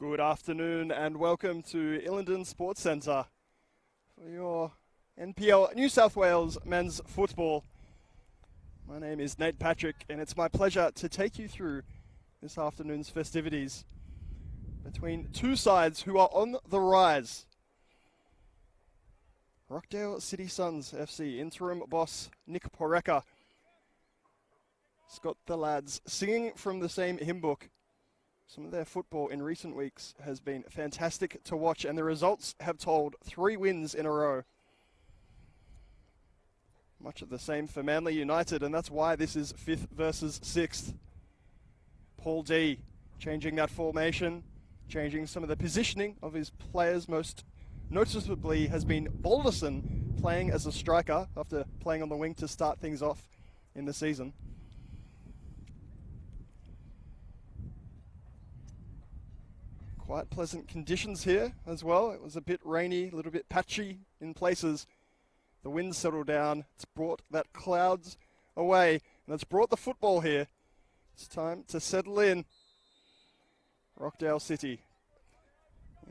Good afternoon and welcome to Illingdon Sports Centre for your NPL New South Wales men's football. My name is Nate Patrick and it's my pleasure to take you through this afternoon's festivities between two sides who are on the rise. Rockdale City Suns FC interim boss Nick Poreka has got the lads singing from the same hymn book. Some of their football in recent weeks has been fantastic to watch, and the results have told 3 wins in a row. Much of the same for Manly United, and that's why this is 5th versus 6th. Paul D changing that formation, changing some of the positioning of his players. Most noticeably has been Balderson playing as a striker after playing on the wing to start things off in the season. Quite pleasant conditions here as well. It was a bit rainy, a little bit patchy in places. The wind settled down. It's brought that clouds away, and it's brought the football here. It's time to settle in. Rockdale City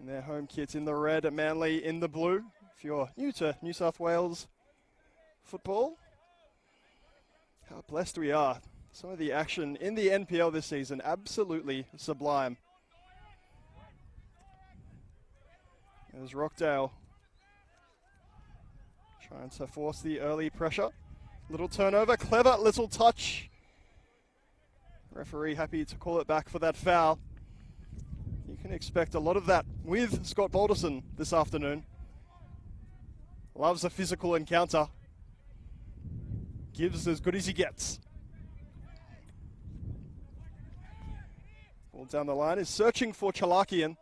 in their home kit in the red, Manly in the blue. If you're new to New South Wales football, how blessed we are. Some of the action in the NPL this season, absolutely sublime. There's Rockdale trying to force the early pressure. Little turnover, clever little touch. Referee happy to call it back for that foul. You can expect a lot of that with Scott Balderson this afternoon. Loves a physical encounter. Gives as good as he gets. Ball down the line is searching for Chalakian.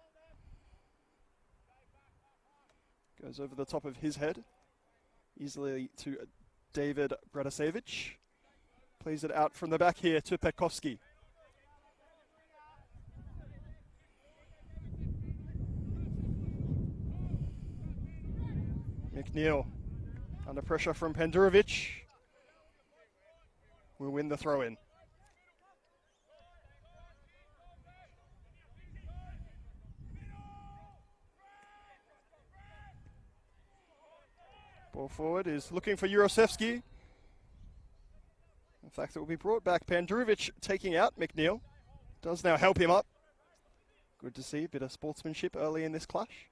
Goes over the top of his head, easily to David Bradasevich. Plays it out from the back here to Petkovsky. McNeil, under pressure from Pendurovic, will win the throw-in. Ball forward is looking for Jurosevsky. In fact, it will be brought back. Pendurovic taking out McNeil. Does now help him up. Good to see a bit of sportsmanship early in this clash.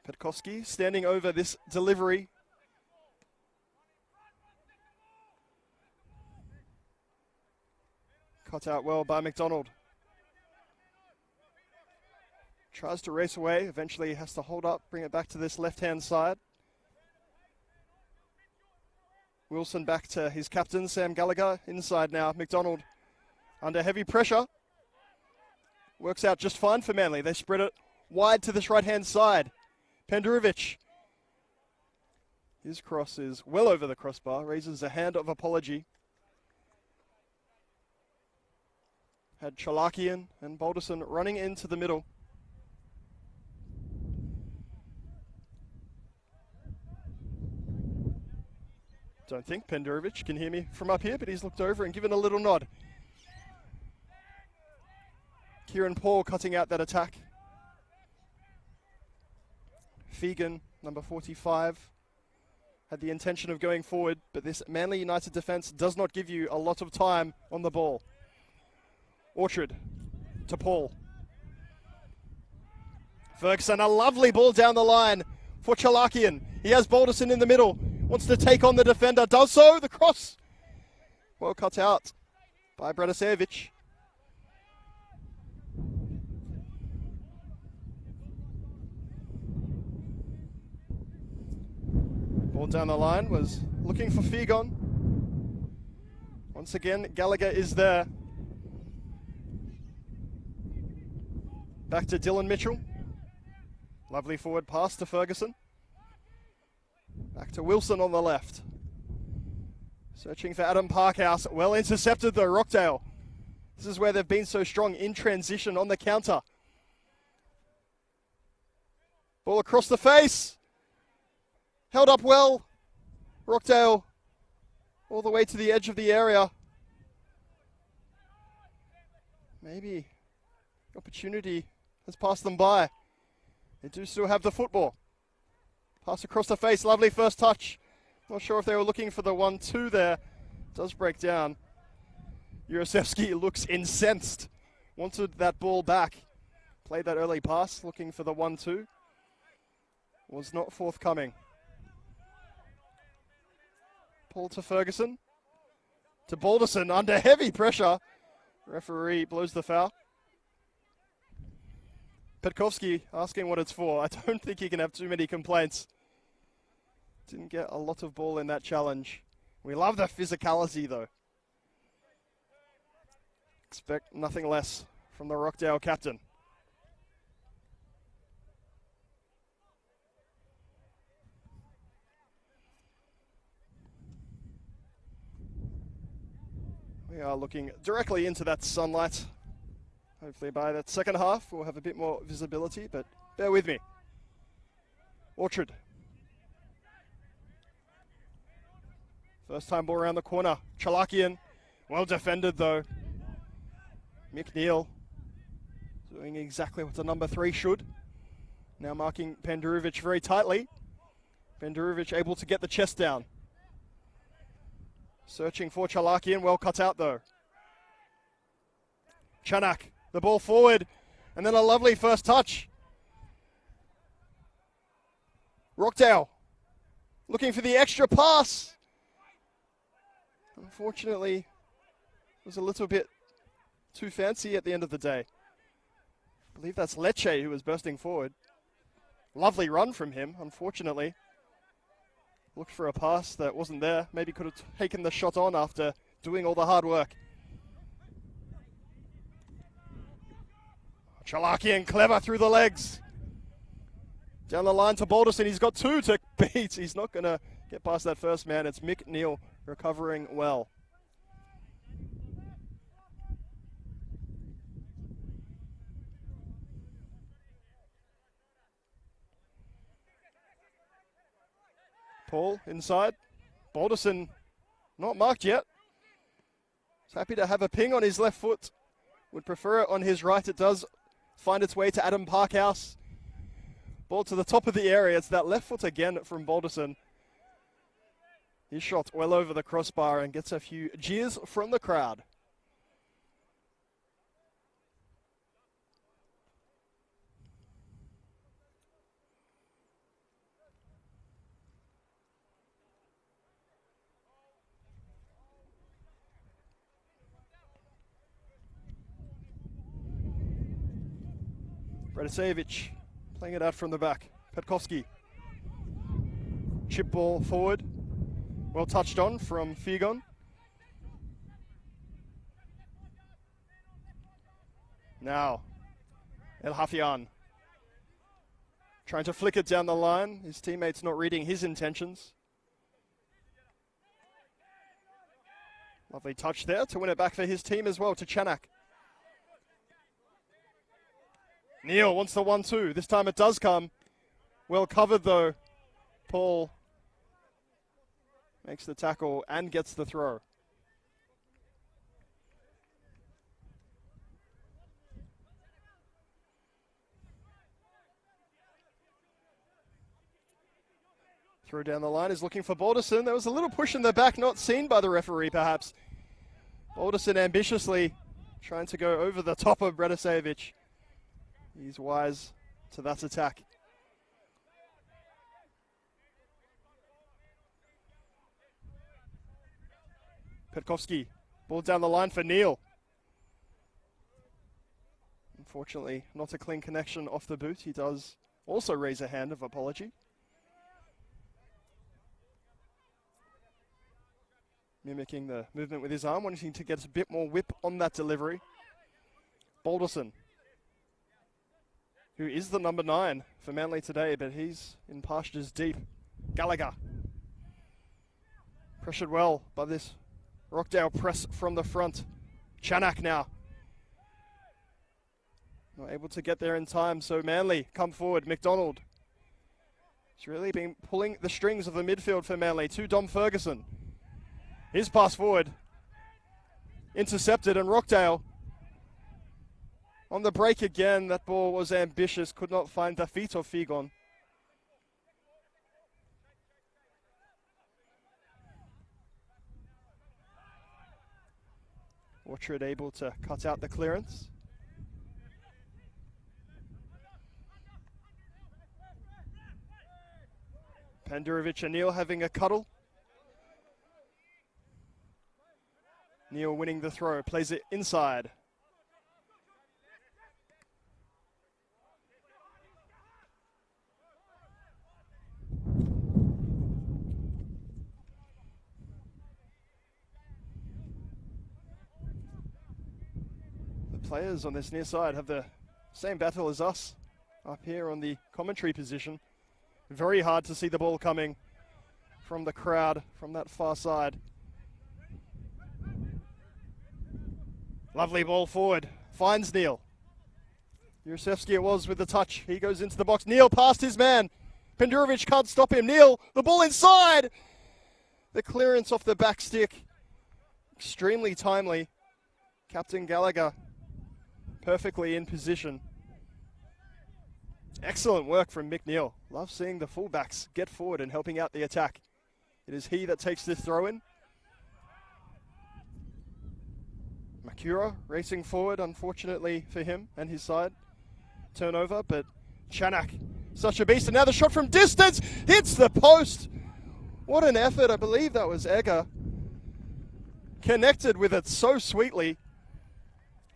Petkovsky standing over this delivery. Cut out well by McDonald. Tries to race away, eventually has to hold up, bring it back to this left-hand side. Wilson back to his captain, Sam Gallagher, inside now. McDonald under heavy pressure. Works out just fine for Manly. They spread it wide to this right-hand side. Pendurovic. His cross is well over the crossbar, raises a hand of apology. Had Chalakian and Balderson running into the middle. Don't think Pendurovic can hear me from up here, but he's looked over and given a little nod. Kieran Paul cutting out that attack. Fegan, number 45, had the intention of going forward, but this Manly United defence does not give you a lot of time on the ball. Orchard to Paul. Ferguson, a lovely ball down the line for Chalakian. He has Balderson in the middle. Wants to take on the defender, does so. The cross, well cut out by Bradasevich. Ball down the line was looking for Fegon. Once again, Gallagher is there. Back to Dylan Mitchell. Lovely forward pass to Ferguson. Back to Wilson on the left. Searching for Adam Parkhouse. Well intercepted though, Rockdale. This is where they've been so strong in transition on the counter. Ball across the face. Held up well. Rockdale all the way to the edge of the area. Maybe the opportunity has passed them by. They do still have the football. Pass across the face, lovely first touch. Not sure if they were looking for the 1-2 there. Does break down. Jurasevsky looks incensed. Wanted that ball back. Played that early pass, looking for the 1-2. Was not forthcoming. Paul to Ferguson. To Balderson under heavy pressure. Referee blows the foul. Petkovsky asking what it's for. I don't think he can have too many complaints. Didn't get a lot of ball in that challenge. We love the physicality though. Expect nothing less from the Rockdale captain. We are looking directly into that sunlight. Hopefully by that second half we'll have a bit more visibility, but bear with me. Orchard. First time ball around the corner. Chalakian. Well defended though. McNeil doing exactly what the number 3 should. Now marking Pendurovic very tightly. Pendurovic able to get the chest down. Searching for Chalakian, well cut out though. Chanak, the ball forward, and then a lovely first touch. Rockdale, looking for the extra pass. Unfortunately, it was a little bit too fancy at the end of the day. I believe that's Lecce who was bursting forward. Lovely run from him, unfortunately. Looked for a pass that wasn't there. Maybe could have taken the shot on after doing all the hard work. Chalakian clever through the legs. Down the line to Balderson. He's got 2 to beat. He's not going to get past that first man. It's McNeil recovering well. Paul inside. Balderson not marked yet. He's happy to have a ping on his left foot. Would prefer it on his right. It does find its way to Adam Parkhouse. Ball to the top of the area. It's that left foot again from Balderson. His shot well over the crossbar and gets a few jeers from the crowd. Radosevich playing it out from the back. Petkovsky. Chip ball forward. Well touched on from Figon. Now, El Hafian. Trying to flick it down the line. His teammates not reading his intentions. Lovely touch there to win it back for his team as well, to Chanak. Neil wants the 1-2. This time it does come. Well covered though. Paul makes the tackle and gets the throw. Throw down the line is looking for Balderson. There was a little push in the back, not seen by the referee perhaps. Balderson ambitiously trying to go over the top of Radosevich. He's wise to that attack. Petkovsky, ball down the line for Neil. Unfortunately, not a clean connection off the boot. He does also raise a hand of apology. Mimicking the movement with his arm, wanting to get a bit more whip on that delivery. Balderson, who is the number 9 for Manly today, but he's in pastures deep. Gallagher. Pressured well by this Rockdale press from the front. Chanak now. Not able to get there in time, so Manly come forward. McDonald. He's really been pulling the strings of the midfield for Manly. To Dom Ferguson. His pass forward. Intercepted, and Rockdale on the break again. That ball was ambitious. Could not find the feet of Figon. Orchard able to cut out the clearance. Pandurovic and Neil having a cuddle. Neil winning the throw, plays it inside. The players on this near side have the same battle as us up here on the commentary position. Very hard to see the ball coming from the crowd from that far side. Lovely ball forward. Finds Neil. Yurosevsky it was with the touch. He goes into the box. Neil past his man. Pandurovic can't stop him. Neil, the ball inside. The clearance off the back stick. Extremely timely. Captain Gallagher perfectly in position. Excellent work from Mick Neil. Love seeing the fullbacks get forward and helping out the attack. It is he that takes this throw in. Makura racing forward, unfortunately for him and his side. Turnover, but Chanak, such a beast. And now the shot from distance hits the post. What an effort. I believe that was Egger. Connected with it so sweetly.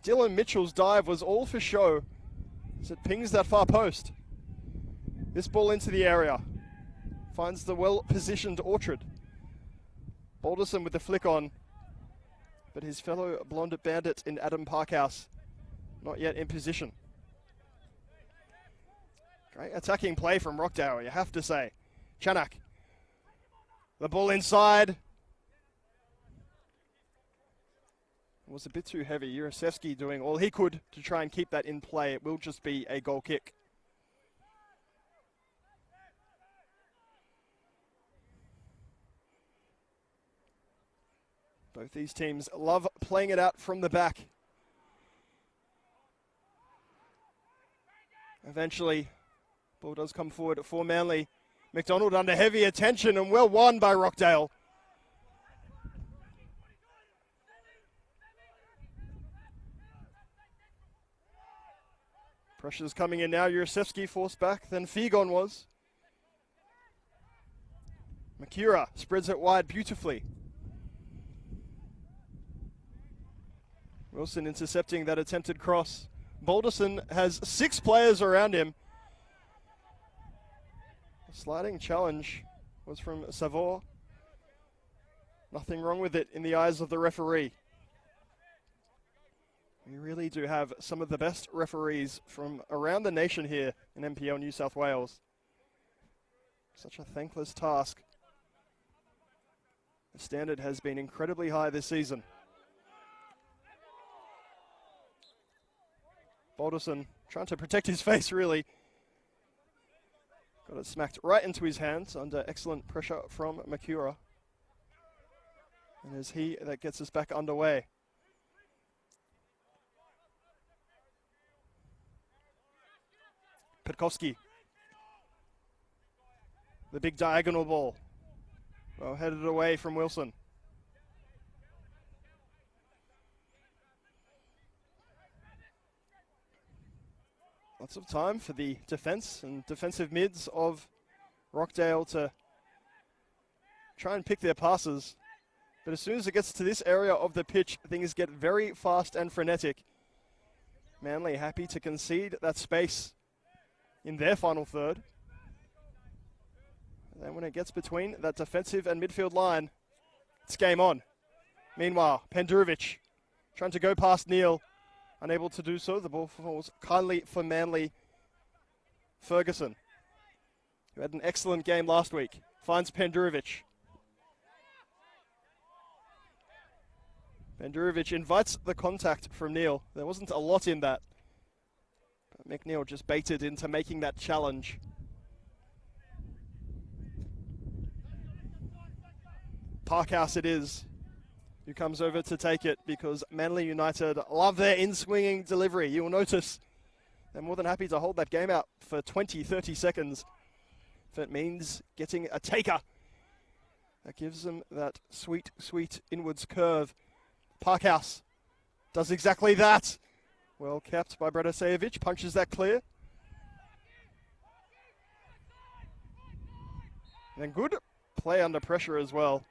Dylan Mitchell's dive was all for show as it pings that far post. This ball into the area. Finds the well-positioned Orchard. Balderson with the flick on. But his fellow blonde bandit in Adam Parkhouse not yet in position. Great attacking play from Rockdale, you have to say. Chanak. The ball inside. It was a bit too heavy. Yurosevsky doing all he could to try and keep that in play. It will just be a goal kick. Both these teams love playing it out from the back. Eventually, ball does come forward for Manly. McDonald under heavy attention and well won by Rockdale. Pressure's coming in now. Yurosevsky forced back, then Figon was. Makura spreads it wide beautifully. Wilson intercepting that attempted cross. Balderson has 6 players around him. The sliding challenge was from Savor. Nothing wrong with it in the eyes of the referee. We really do have some of the best referees from around the nation here in NPL New South Wales. Such a thankless task. The standard has been incredibly high this season. Balderson trying to protect his face, really. Got it smacked right into his hands under excellent pressure from Makura. And it's he that gets us back underway. Petkovsky. The big diagonal ball. Well, headed away from Wilson. Lots of time for the defense and defensive mids of Rockdale to try and pick their passes. But as soon as it gets to this area of the pitch, things get very fast and frenetic. Manly happy to concede that space in their final third. And then when it gets between that defensive and midfield line, it's game on. Meanwhile, Pandurovic trying to go past Neil. Unable to do so. The ball falls kindly for Manly. Ferguson, who had an excellent game last week, finds Pandurovic. Pandurovic invites the contact from Neil. There wasn't a lot in that. But McNeil just baited into making that challenge. Parkhouse it is. who comes over to take it because Manly United love their in-swinging delivery. You'll notice they're more than happy to hold that game out for 20, 30 seconds if it means getting a taker. That gives them that sweet, sweet inwards curve. Parkhouse does exactly that. Well kept by Bradasevic, punches that clear. And good play under pressure as well.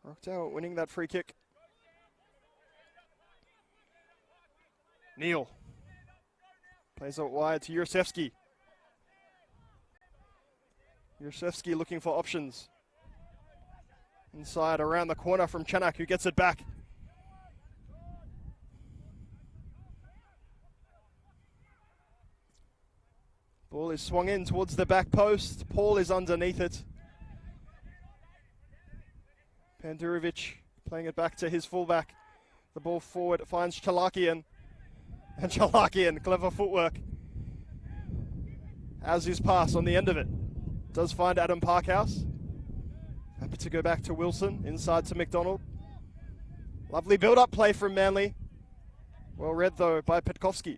Rockdale winning that free kick. Neal plays out wide to Yurosevsky. Yurosevsky looking for options. Inside around the corner from Chanak, who gets it back. Ball is swung in towards the back post. Paul is underneath it. Pandurovic playing it back to his fullback. The ball forward finds Chalakian. And Chalakian, clever footwork. As his pass on the end of it. Does find Adam Parkhouse. Happy to go back to Wilson, inside to McDonald. Lovely build-up play from Manly. Well read though by Petkovsky.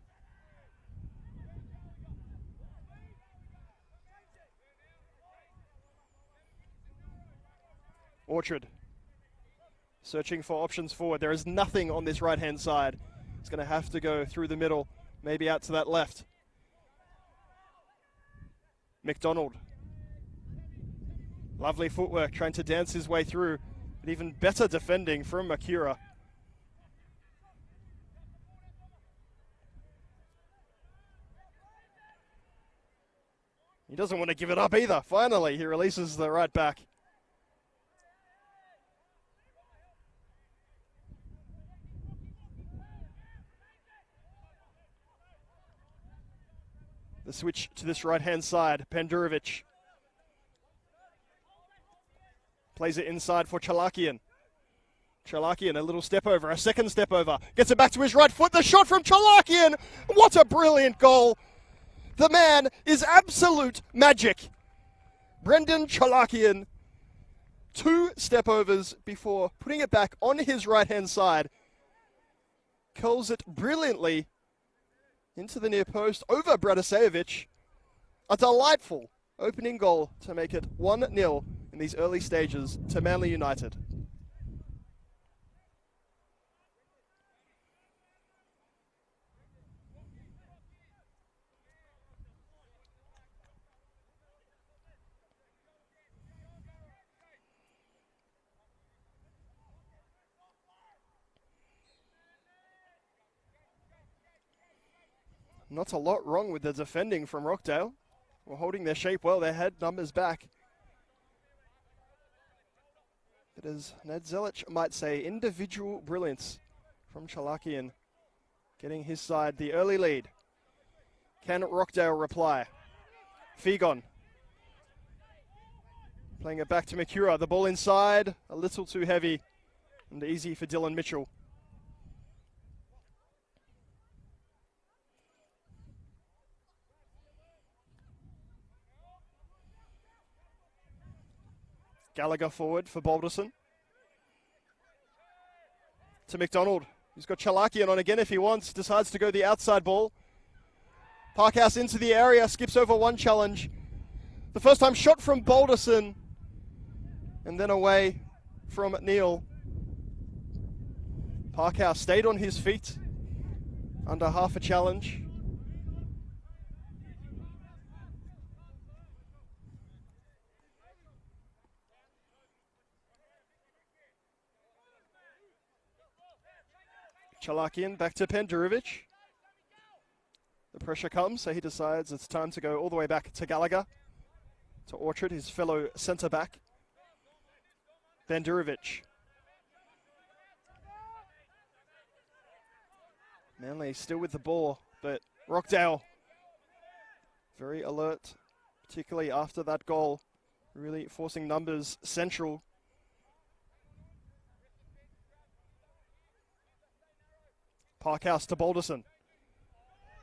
Orchard searching for options forward. There is nothing on this right-hand side. It's going to have to go through the middle, maybe out to that left. McDonald. Lovely footwork, trying to dance his way through, but even better defending from Makura. He doesn't want to give it up either. Finally, he releases the right back. The switch to this right-hand side, Pandurovic. Plays it inside for Chalakian. Chalakian, a little step over, a second step over. Gets it back to his right foot. The shot from Chalakian. What a brilliant goal. The man is absolute magic. Brendan Chalakian. 2 step overs before putting it back on his right-hand side. Curls it brilliantly into the near post over Bradasevic. A delightful opening goal to make it 1-0 in these early stages to Manly United. Not a lot wrong with the defending from Rockdale. We're holding their shape well, their head numbers back. It is, Ned Zelic might say, individual brilliance from Chalakian, getting his side the early lead. Can Rockdale reply? Figon. Playing it back to Makura. The ball inside, a little too heavy and easy for Dylan Mitchell. Gallagher forward for Balderson. To McDonald. He's got Chalakian on again if he wants. Decides to go the outside ball. Parkhouse into the area. Skips over one challenge. The first time shot from Balderson. And then away from Neal. Parkhouse stayed on his feet. Under half a challenge. Chalakian back to Pandurovic. The pressure comes, so he decides it's time to go all the way back to Gallagher. To Orchard, his fellow centre-back. Pandurovic. Manly still with the ball, but Rockdale very alert, particularly after that goal. Really forcing numbers central. Parkhouse to Balderson.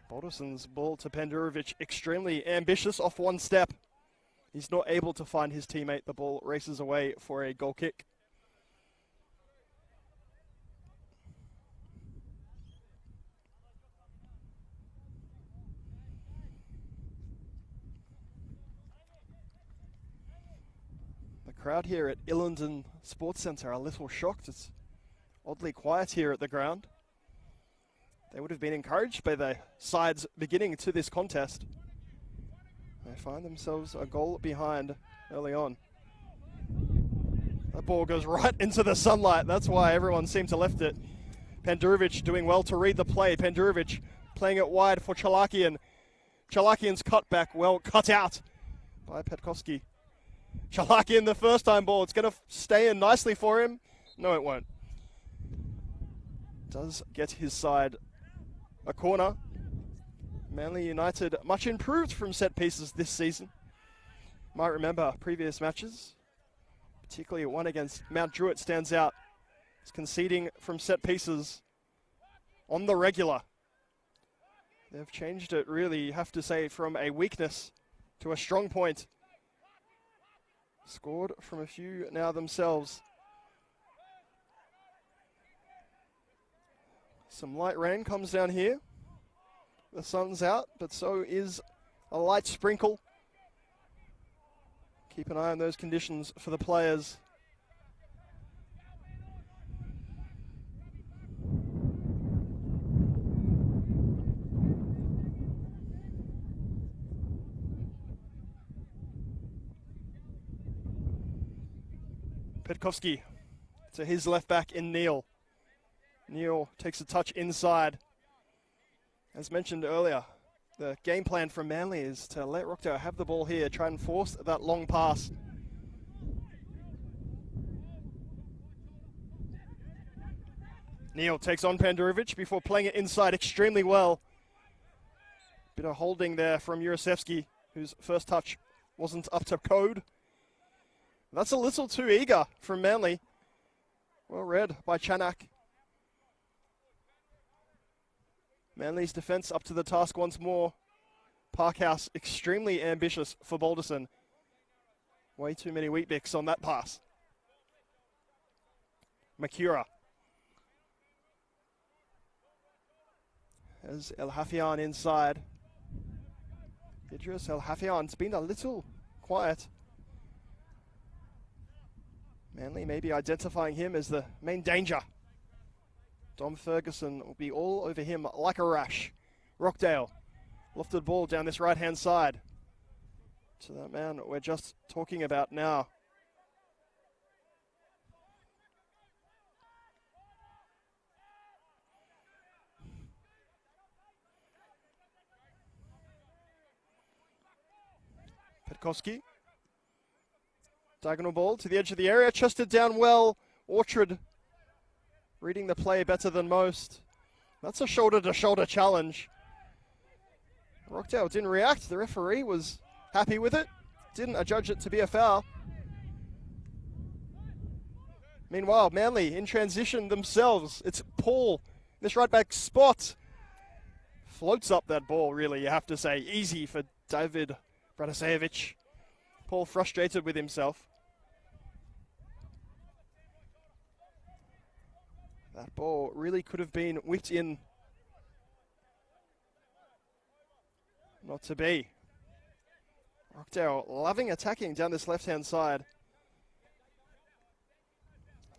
Balderson's ball to Pandurovic, extremely ambitious off one step. He's not able to find his teammate. The ball races away for a goal kick. crowd here at Illingdon Sports Centre are a little shocked. It's oddly quiet here at the ground. They would have been encouraged by the sides beginning to this contest. They find themselves a goal behind early on. That ball goes right into the sunlight. That's why everyone seemed to left it. Pandurovic doing well to read the play. Pandurovic playing it wide for Chalakian. Chalakian's cut back, well cut out by Petkovsky. Chalakian, the first time ball. It's going to stay in nicely for him. No, it won't. Does get his side a corner. Manly United much improved from set pieces this season. Might remember previous matches, particularly one against Mount Druitt stands out. It's conceding from set pieces on the regular. They've changed it really, you have to say, from a weakness to a strong point. Scored from a few now themselves. Some light rain comes down here. The sun's out, but so is a light sprinkle. Keep an eye on those conditions for the players. Petkovsky to his left back in Neal. Neal takes a touch inside. As mentioned earlier, the game plan from Manly is to let Rockdale have the ball here, try and force that long pass. Neal takes on Pandurovic before playing it inside extremely well. Bit of holding there from Jurasevsky, whose first touch wasn't up to code. That's a little too eager from Manly. Well read by Chanak. Manly's defence up to the task once more. Parkhouse extremely ambitious for Balderson. Way too many Weet-Bix on that pass. Makura. As El Hafian inside. Idris El Hafian's been a little quiet. Manly maybe identifying him as the main danger. Dom Ferguson will be all over him like a rash. Rockdale, lofted ball down this right-hand side to that man we're just talking about now. Petkovsky. Diagonal ball to the edge of the area, chested down well. Orchard reading the play better than most. That's a shoulder-to-shoulder challenge. Rockdale didn't react. The referee was happy with it. Didn't adjudge it to be a foul. Meanwhile, Manly in transition themselves. It's Paul, this right back spot. Floats up that ball, really, you have to say. Easy for David Bratasevic. Paul frustrated with himself. That ball really could have been whipped in. Not to be. Rockdale loving attacking down this left-hand side.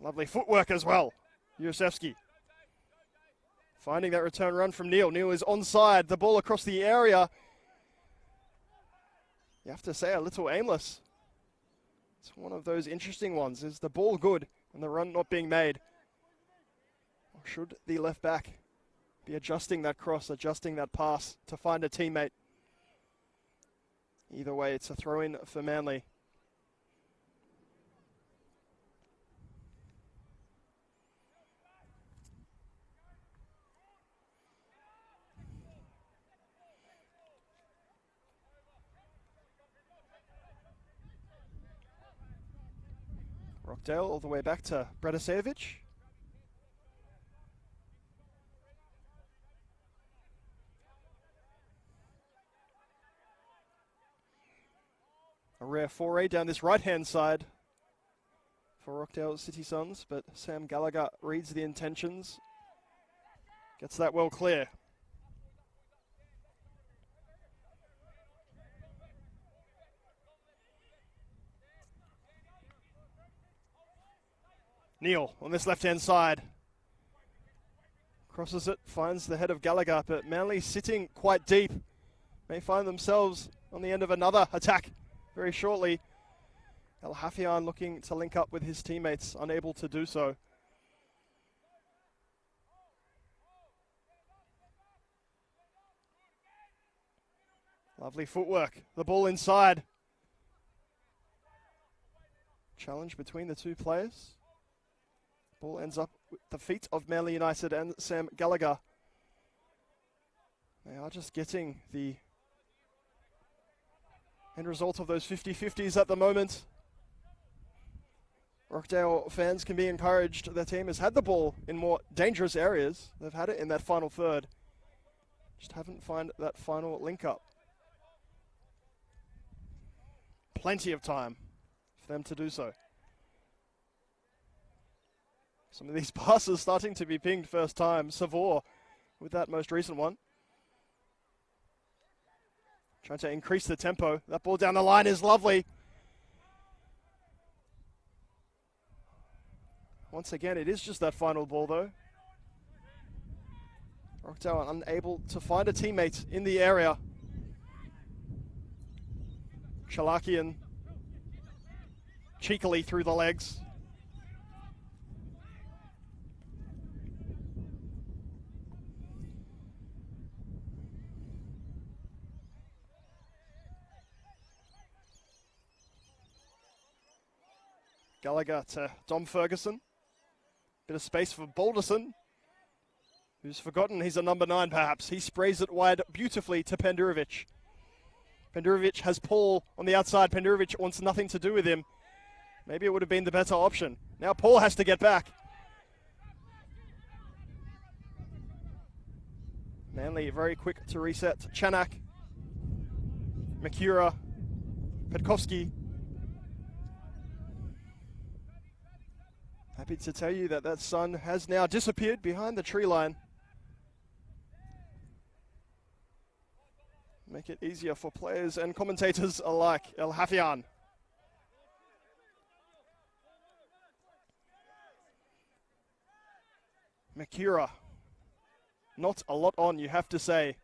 Lovely footwork as well. Jurasevsky finding that return run from Neal. Neal is onside. The ball across the area. You have to say a little aimless. It's one of those interesting ones. Is the ball good and the run not being made? Or should the left back be adjusting that cross, adjusting that pass to find a teammate? Either way, it's a throw-in for Manly. Rockdale all the way back to Bratasevic. A rare foray down this right-hand side for Rockdale City Suns, but Sam Gallagher reads the intentions. Gets that well clear. Neal on this left-hand side. Crosses it, finds the head of Gallagher, but Manly sitting quite deep. May find themselves on the end of another attack very shortly. El Hafian looking to link up with his teammates, unable to do so. Lovely footwork. The ball inside. Challenge between the two players. Ball ends up with the feet of Manly United and Sam Gallagher. They are just getting the end result of those 50-50s at the moment. Rockdale fans can be encouraged. Their team has had the ball in more dangerous areas. They've had it in that final third. Just haven't found that final link up. Plenty of time for them to do so. Some of these passes starting to be pinged first time. Savor with that most recent one. Trying to increase the tempo. That ball down the line is lovely. Once again, it is just that final ball though. Rockdale unable to find a teammate in the area. Chalakian cheekily through the legs. Gallagher to Dom Ferguson. Bit of space for Balderson, who's forgotten he's a number 9 perhaps. He sprays it wide beautifully to Pendurovic. Pendurovic has Paul on the outside. Pendurovic wants nothing to do with him. Maybe it would have been the better option. Now Paul has to get back. Manly very quick to reset. Chanak, Makura, Petkovsky. Happy to tell you that that sun has now disappeared behind the tree line. Make it easier for players and commentators alike. El Hafian. Makura. Not a lot on, you have to say.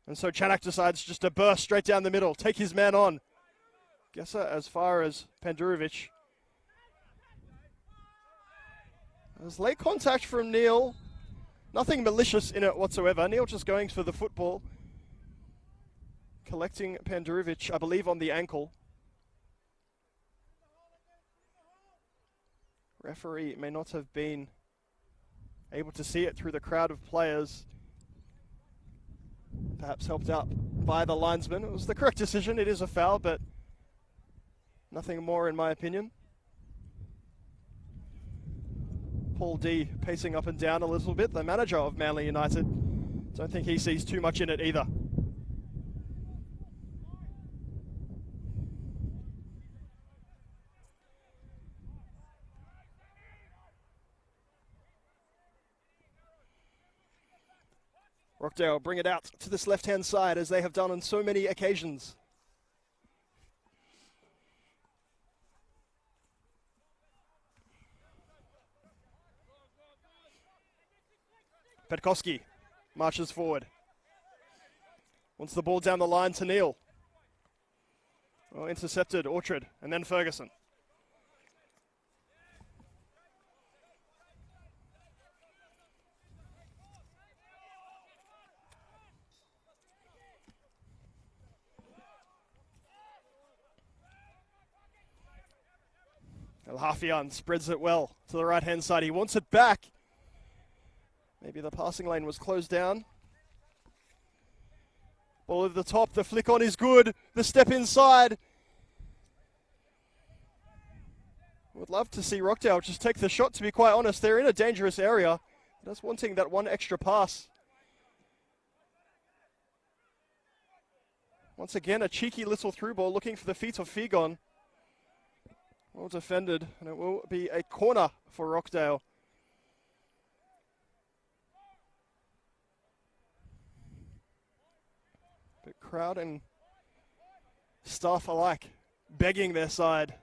And so Chanak decides just to burst straight down the middle, take his man on. Guesser as far as Pendurovic. There's late contact from Neal. Nothing malicious in it whatsoever. Neal just going for the football. Collecting Pendurovic, I believe, on the ankle. Referee may not have been able to see it through the crowd of players. Perhaps helped out by the linesman. It was the correct decision. It is a foul, but nothing more in my opinion. Paul D pacing up and down a little bit, the manager of Manly United. Don't think he sees too much in it either. Rockdale bring it out to this left-hand side as they have done on so many occasions. Petkovsky marches forward. Wants the ball down the line to Neal. Well, intercepted Orchard and then Ferguson. El Hafian spreads it well to the right-hand side. He wants it back. Maybe the passing lane was closed down. Ball over the top. The flick on is good. The step inside. Would love to see Rockdale just take the shot, to be quite honest. They're in a dangerous area. Just wanting that one extra pass. Once again, a cheeky little through ball looking for the feet of Figon. Well defended, and it will be a corner for Rockdale. But crowd and staff alike begging their side.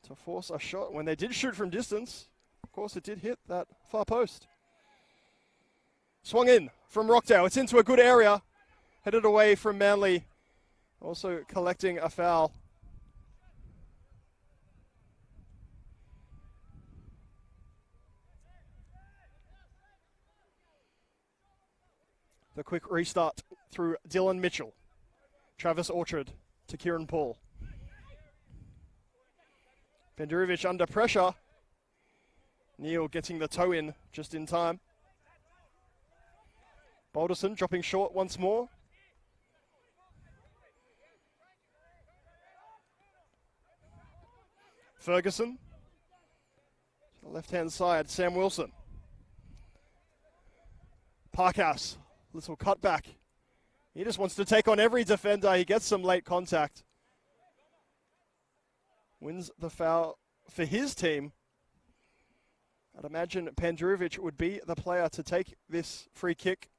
to force a shot. When they did shoot from distance, of course it did hit that far post. Swung in from Rockdale. It's into a good area. Headed away from Manly. Also collecting a foul. The quick restart through Dylan Mitchell. Travis Orchard to Kieran Paul. Pendurovic under pressure. Neil getting the toe in just in time. Balderson dropping short once more. Ferguson. To the left-hand side, Sam Wilson. Parkhouse. Little cutback. He just wants to take on every defender. He gets some late contact. Wins the foul for his team. I'd imagine Pendurovic would be the player to take this free kick.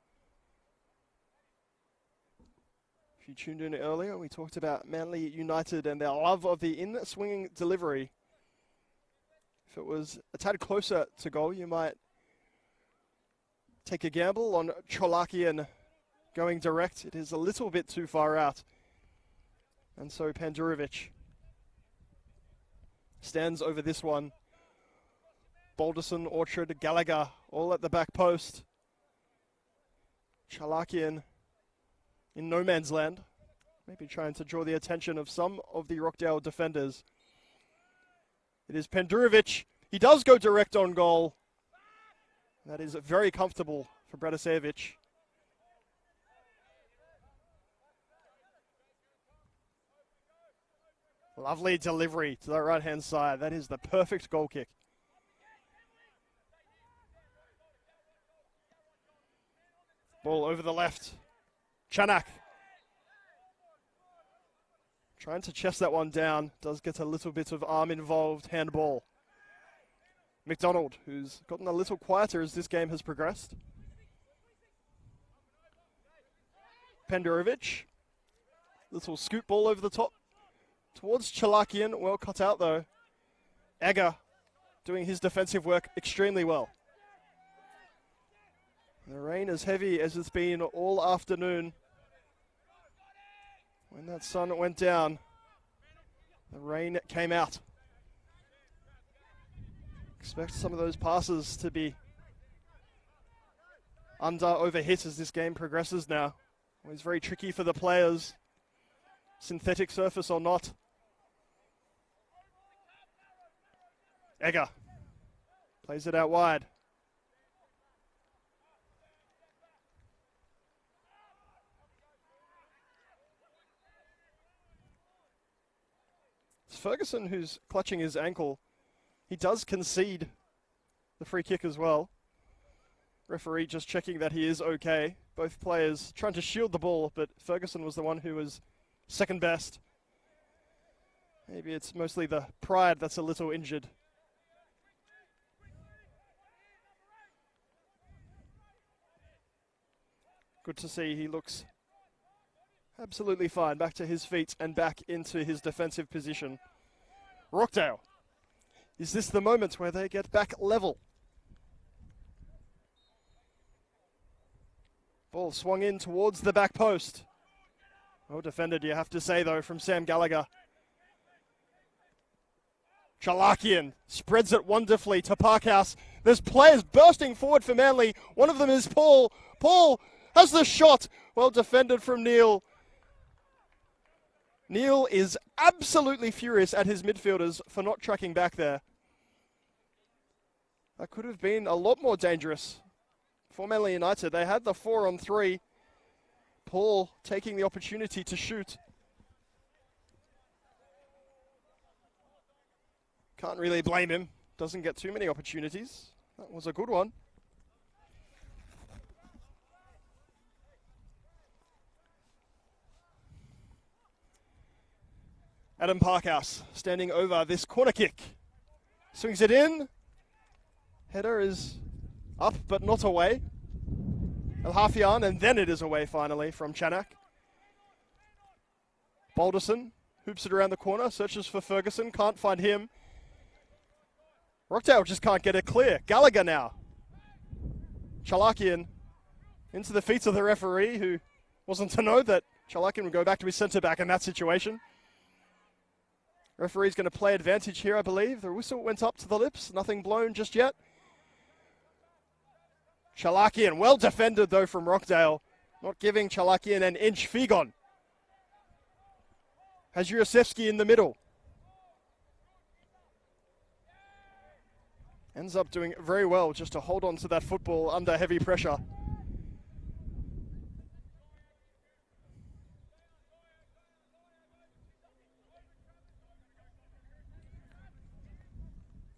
If you tuned in earlier, we talked about Manly United and their love of the in-swinging delivery. If it was a tad closer to goal, you might take a gamble on Cholakian going direct. It is a little bit too far out. And so Pendurovic stands over this one. Balderson, Orchard, Gallagher, all at the back post. Cholakian in no man's land. Maybe trying to draw the attention of some of the Rockdale defenders. It is Pendurovic. He does go direct on goal. That is very comfortable for Bratisevic. Lovely delivery to the right-hand side. That is the perfect goal kick. Ball over the left. Chanak. Trying to chest that one down. Does get a little bit of arm involved. Handball. McDonald, who's gotten a little quieter as this game has progressed. Pendurovic. Little scoop ball over the top. Towards Cholakian. Well cut out though. Aga doing his defensive work extremely well. The rain as heavy as it's been all afternoon. When that sun went down, the rain came out. Expect some of those passes to be overhit as this game progresses now. Always very tricky for the players, synthetic surface or not. Egger plays it out wide. It's Ferguson who's clutching his ankle. He does concede the free kick as well. Referee just checking that he is okay. Both players trying to shield the ball, but Ferguson was the one who was second best. Maybe it's mostly the pride that's a little injured. Good to see he looks absolutely fine. Back to his feet and back into his defensive position. Rockdale. Is this the moment where they get back level? Ball swung in towards the back post. Well defended, you have to say, though, from Sam Gallagher. Cholakian spreads it wonderfully to Parkhouse. There's players bursting forward for Manly. One of them is Paul. Paul has the shot. Well defended from Neil. Neil is absolutely furious at his midfielders for not tracking back there. That could have been a lot more dangerous for Manly United. They had the 4-on-3. Paul taking the opportunity to shoot. Can't really blame him. Doesn't get too many opportunities. That was a good one. Adam Parkhouse standing over this corner kick. Swings it in. Header is up but not away. El Hafian, and then it is away finally from Chanak. Balderson hoops it around the corner, searches for Ferguson, can't find him. Rockdale just can't get it clear. Gallagher now. Chalakian into the feet of the referee, who wasn't to know that Chalakian would go back to his centre-back in that situation. Referee's going to play advantage here, I believe. The whistle went up to the lips. Nothing blown just yet. Chalakian, well defended though from Rockdale. Not giving Chalakian an inch. Figon has Jurasevsky in the middle. Ends up doing very well just to hold on to that football under heavy pressure.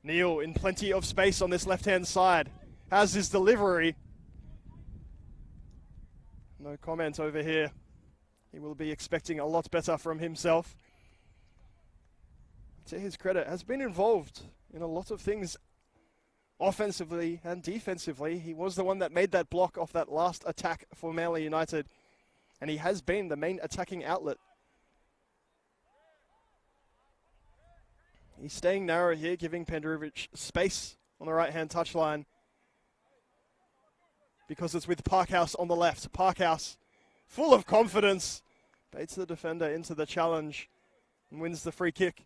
Neil in plenty of space on this left-hand side. Has his delivery. No comment over here. He will be expecting a lot better from himself. To his credit, has been involved in a lot of things offensively and defensively. He was the one that made that block off that last attack for Manly United. And he has been the main attacking outlet. He's staying narrow here, giving Penderovic space on the right-hand touchline, because it's with Parkhouse on the left. Parkhouse, full of confidence, baits the defender into the challenge and wins the free kick.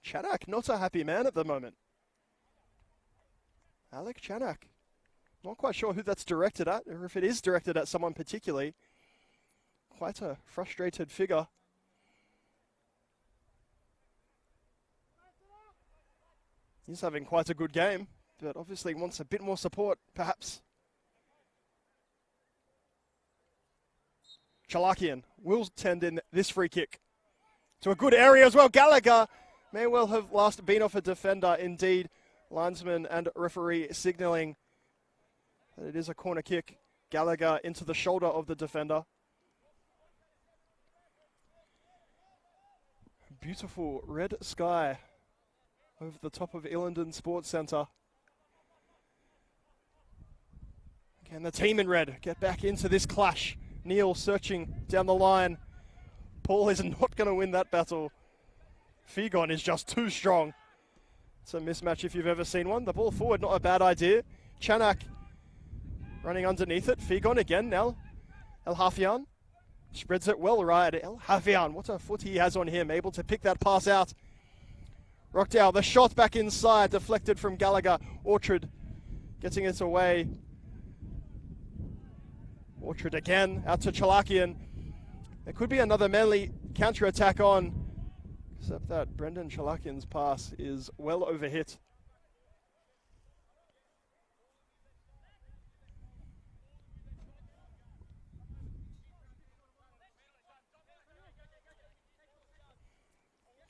Chanak, not a happy man at the moment. Alec Chanak. Not quite sure who that's directed at, or if it is directed at someone particularly. Quite a frustrated figure. He's having quite a good game, but obviously wants a bit more support, perhaps. Chalakian will tend in this free kick to a good area as well. Gallagher may well have last been off a defender. Indeed, linesman and referee signalling that it is a corner kick. Gallagher into the shoulder of the defender. Beautiful red sky over the top of Illingdon Sports Centre. Can the team in red get back into this clash? Neil searching down the line. Paul is not going to win that battle. Figon is just too strong. It's a mismatch if you've ever seen one. The ball forward, not a bad idea. Chanak running underneath it. Figon again now. El Hafian spreads it well right. El Hafian, what a foot he has on him. Able to pick that pass out. Rockdale, the shot back inside. Deflected from Gallagher. Orchard getting it away. Orchard again, out to Chalakian. There could be another Manly counter-attack on, except that Brendan Chalakian's pass is well overhit.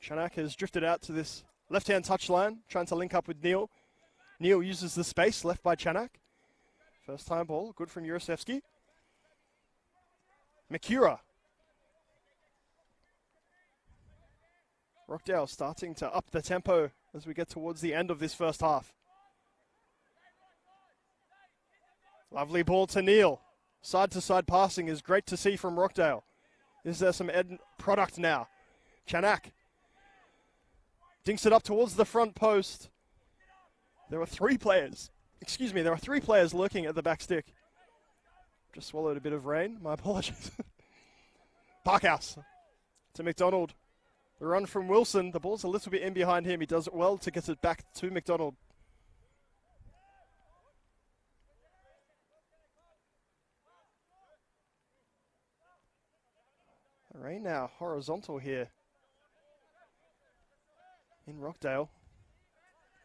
Chanak has drifted out to this left-hand touchline, trying to link up with Neil. Neil uses the space left by Chanak. First time ball, good from Jurasevsky. Mikura. Rockdale starting to up the tempo as we get towards the end of this first half. Lovely ball to Neil. Side-to-side passing is great to see from Rockdale. Is there some end product now? Chanak dinks it up towards the front post. There are three players lurking at the back stick. Just swallowed a bit of rain. My apologies. Parkhouse to McDonald. The run from Wilson. The ball's a little bit in behind him. He does well to get it back to McDonald. Rain now horizontal here in Rockdale.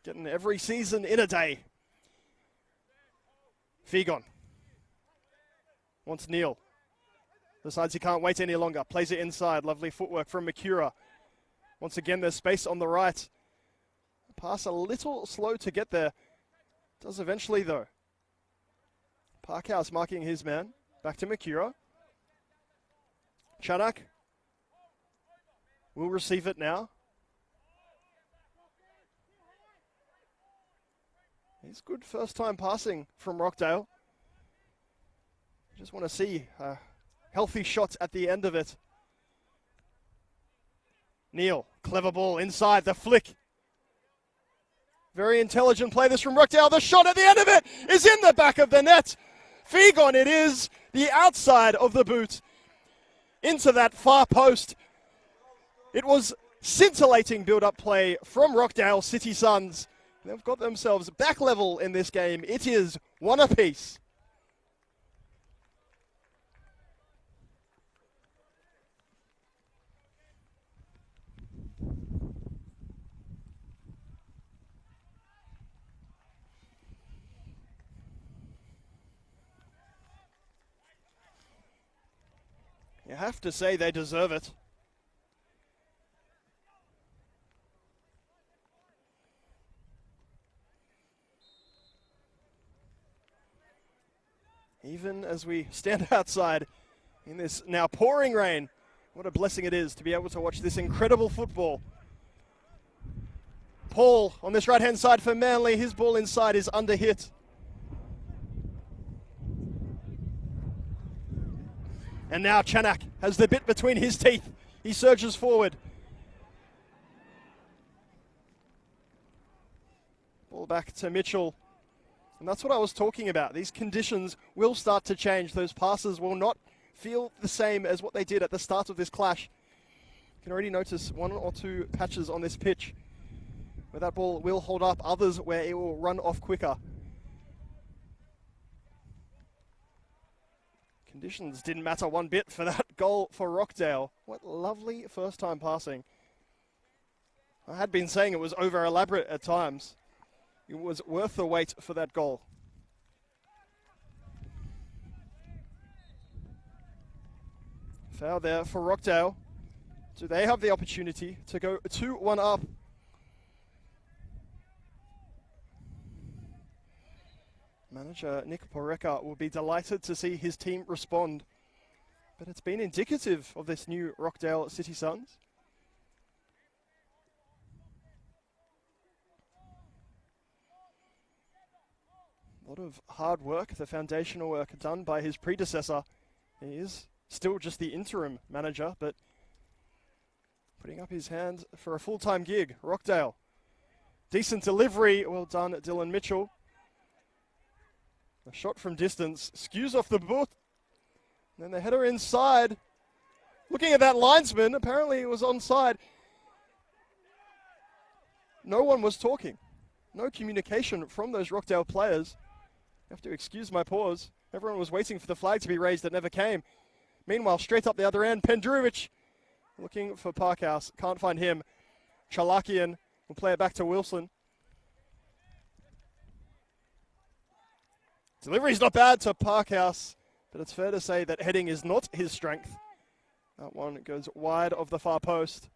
Getting every season in a day. Figon wants Neil. Decides he can't wait any longer. Plays it inside. Lovely footwork from Mikura. Once again, there's space on the right. Pass a little slow to get there. Does eventually, though. Parkhouse marking his man. Back to Mikura. Chanak will receive it now. It's good first time passing from Rockdale. Just want to see healthy shot at the end of it. Neal, clever ball inside, the flick. Very intelligent play this from Rockdale. The shot at the end of it is in the back of the net. Figon, it is the outside of the boot into that far post. It was scintillating build-up play from Rockdale City Suns. They've got themselves back level in this game. It is one apiece. You have to say they deserve it. Even as we stand outside in this now pouring rain, what a blessing it is to be able to watch this incredible football. Paul on this right-hand side for Manly. His ball inside is under hit. And now Chanak has the bit between his teeth. He surges forward. Ball back to Mitchell. And that's what I was talking about. These conditions will start to change. Those passes will not feel the same as what they did at the start of this clash. You can already notice one or two patches on this pitch where that ball will hold up, others where it will run off quicker. Conditions didn't matter one bit for that goal for Rockdale. What lovely first time passing. I had been saying it was over elaborate at times. It was worth the wait for that goal. Foul there for Rockdale. Do they have the opportunity to go 2-1 up? Manager Nick Poreka will be delighted to see his team respond. But it's been indicative of this new Rockdale City Suns. A lot of hard work, the foundational work done by his predecessor. He is still just the interim manager, but putting up his hand for a full-time gig. Rockdale. Decent delivery. Well done, Dylan Mitchell. A shot from distance, skews off the boot. Then the header inside. Looking at that linesman, apparently it was onside. No one was talking. No communication from those Rockdale players. You have to excuse my pause. Everyone was waiting for the flag to be raised that never came. Meanwhile, straight up the other end, Pendurovic looking for Parkhouse. Can't find him. Chalakian will play it back to Wilson. Delivery's not bad to Parkhouse, but it's fair to say that heading is not his strength. That one goes wide of the far post.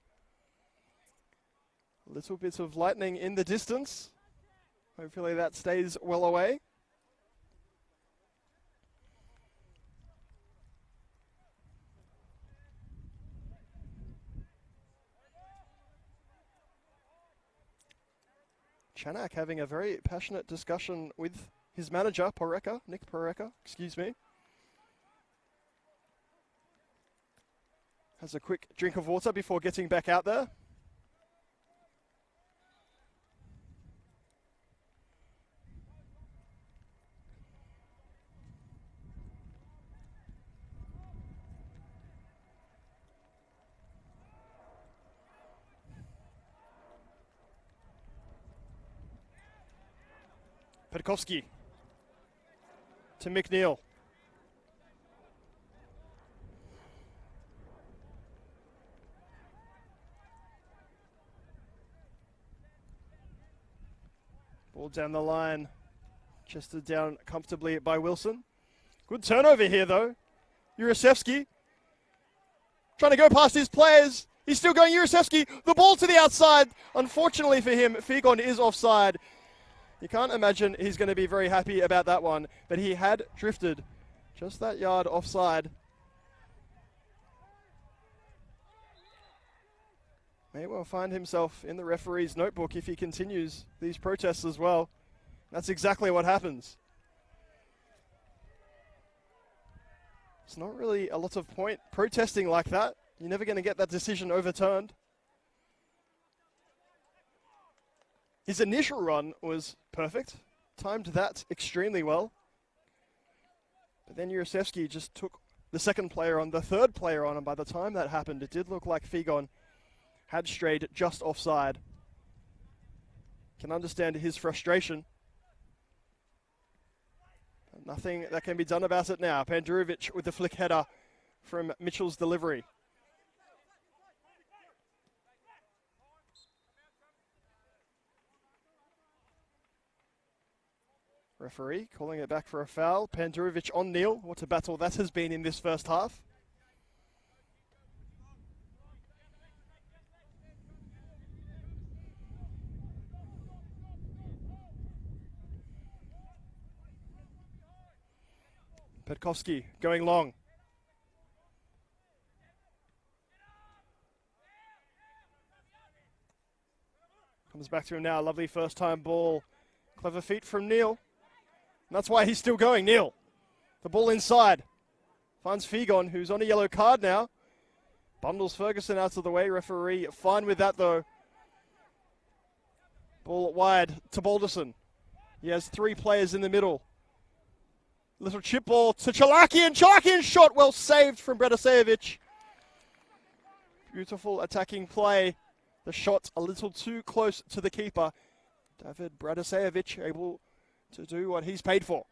A little bit of lightning in the distance. Hopefully that stays well away. Chanak having a very passionate discussion with his manager, Nick Poreka, excuse me. Has a quick drink of water before getting back out there. Petkovsky to McNeil. Ball down the line, chested down comfortably by Wilson. Good turnover here though. Jurasevsky trying to go past his players. He's still going. Jurasevsky, the ball to the outside. Unfortunately for him, Figon is offside. You can't imagine he's going to be very happy about that one, but he had drifted just that yard offside. May well find himself in the referee's notebook if he continues these protests as well. That's exactly what happens. It's not really a lot of point protesting like that. You're never going to get that decision overturned. His initial run was perfect. Timed that extremely well. But then Yurosevsky just took the second player on, the third player on, and by the time that happened, it did look like Figon had strayed just offside. Can understand his frustration. But nothing that can be done about it now. Pandurovic with the flick header from Mitchell's delivery. Referee calling it back for a foul. Pandurovic on Neil. What a battle that has been in this first half. Petkovsky going long. Comes back to him now. Lovely first time ball. Clever feet from Neil. And that's why he's still going, Neil. The ball inside. Finds Figon, who's on a yellow card now. Bundles Ferguson out of the way. Referee fine with that, though. Ball wide to Balderson. He has three players in the middle. Little chip ball to Chalakian. Chalakian shot well saved from Bradasevic. Beautiful attacking play. The shot a little too close to the keeper. David Bradasevic able to do what he's paid for.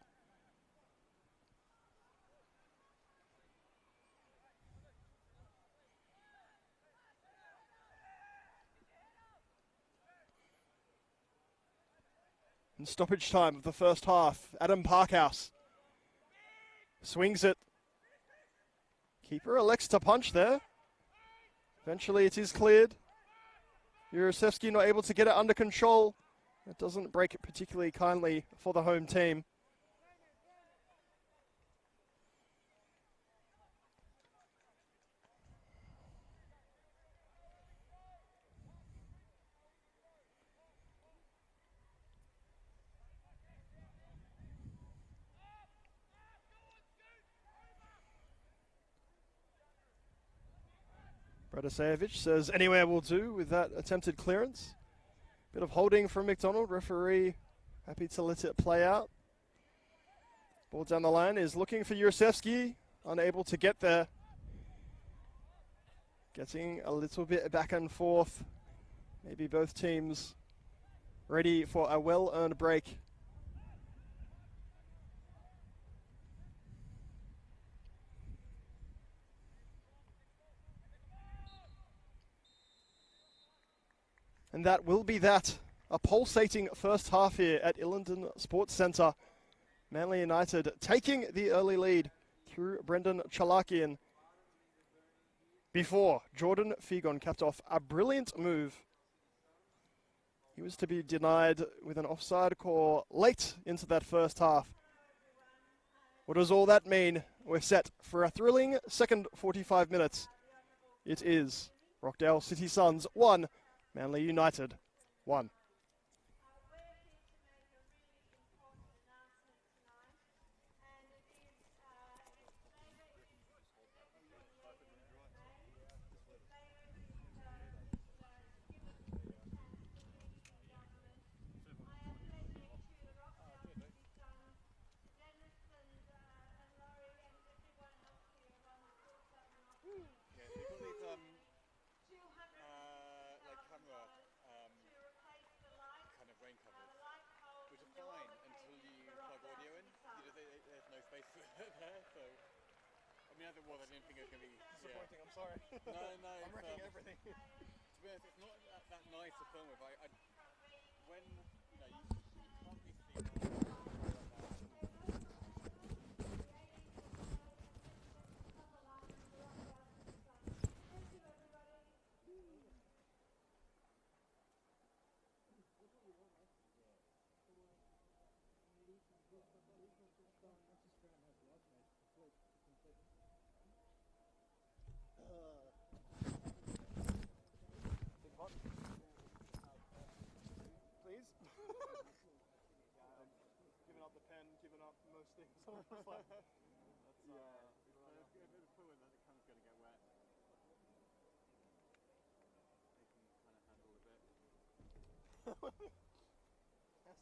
In stoppage time of the first half, Adam Parkhouse swings it. Keeper elects to punch there. Eventually it is cleared. Yurosevsky not able to get it under control. It doesn't break it particularly kindly for the home team. Bradasevic says anywhere will do with that attempted clearance. Bit of holding from McDonald. Referee happy to let it play out. Ball down the line is looking for Yurosevsky. Unable to get there. Getting a little bit back and forth. Maybe both teams ready for a well-earned break. And that will be that. A pulsating first half here at Illingdon Sports Centre. Manly United taking the early lead through Brendan Chalakian. Before Jordan Figon capped off a brilliant move. He was to be denied with an offside call late into that first half. What does all that mean? We're set for a thrilling second 45 minutes. It is Rockdale City Suns 1, Manly United 1. I didn't think it was going to be Disappointing, I'm sorry. No, I'm wrecking everything. To be honest, it's not that nice to film with. When you can't really see. Please? Giving up the pen, giving up most things. That's,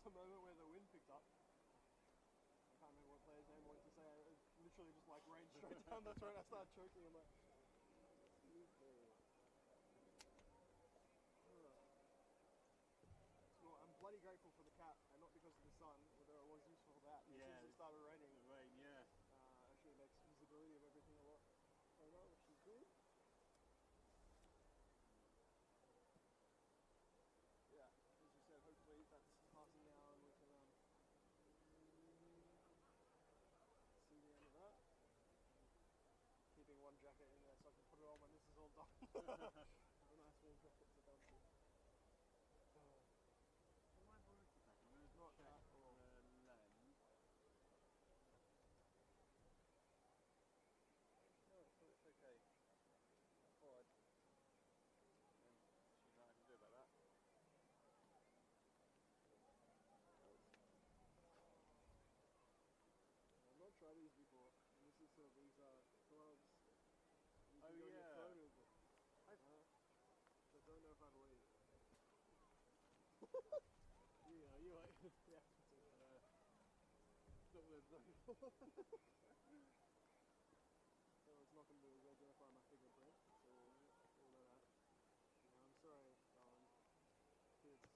was a moment where the wind picked up. I can't remember what player's name I went to say. It literally just like rained straight down the throat. I started choking. I'm like, so I'm bloody grateful for the cap, and not because of the sun, although it was useful for that. As soon as it started raining, The rain, yeah. actually makes visibility of everything a lot better, which is good. Yeah, as you said, hopefully that's passing now and we can see the end of that. Keeping one jacket in there so I can put it on when this is all done. A nice warm jacket to done to. Am I working back? I'm going to Not check at all. the lens. No, it's okay. Alright. There's nothing I can do about that. I've not tried these before, and this is these gloves. You Oh, can go on your yeah. phone with it. I don't know if I believe. You like yeah. Not what they're looking for. So it's not going to identify my fingerprint, so all of that. I'm sorry, kids.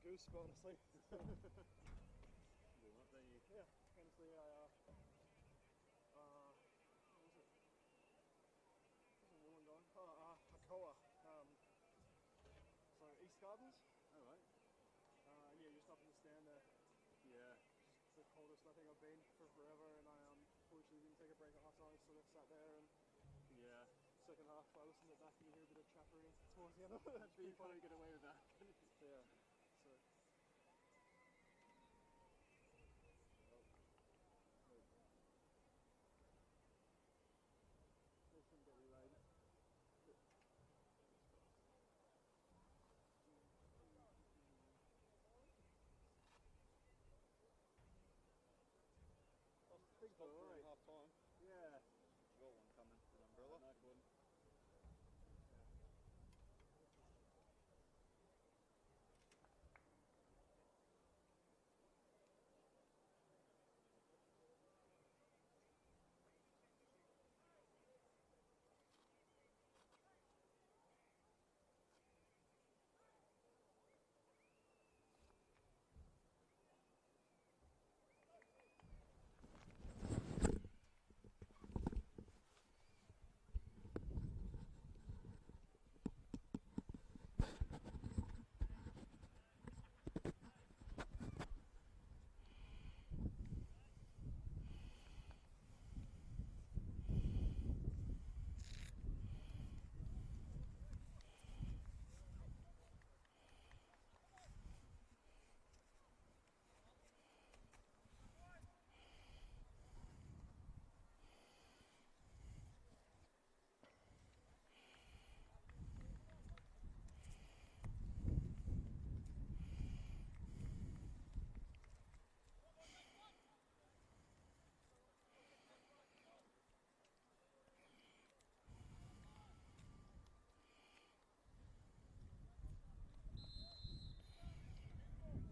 goose, but honestly. Well, what do you? Yeah, honestly, what was it? There's a woman going. Hakoa. So East Gardens. All right. And yeah, just up in the stand there. Yeah. Just the coldest I think I've been for forever, and I fortunately didn't take a break at half time, so I sat there and Yeah. second half I listened to it back and you hear a bit of chattering towards the end of it. It's You pretty funny. can't get away with that. Yeah. So they shouldn't get relayed. Big Stop ball, during right? half time. Yeah. Got one coming. An umbrella. Nice one.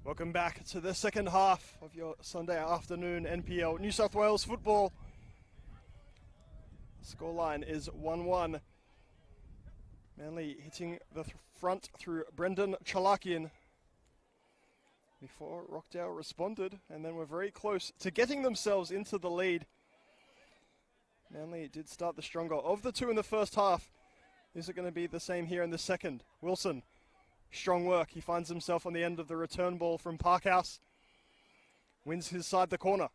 Welcome back to the second half of your Sunday afternoon NPL New South Wales football. Scoreline is 1-1. Manly hitting the front through Brendan Chalakian before Rockdale responded, and then were very close to getting themselves into the lead. Manly did start the stronger of the two in the first half. Is it going to be the same here in the second? Wilson, strong work. He finds himself on the end of the return ball from Parkhouse. Wins his side the corner.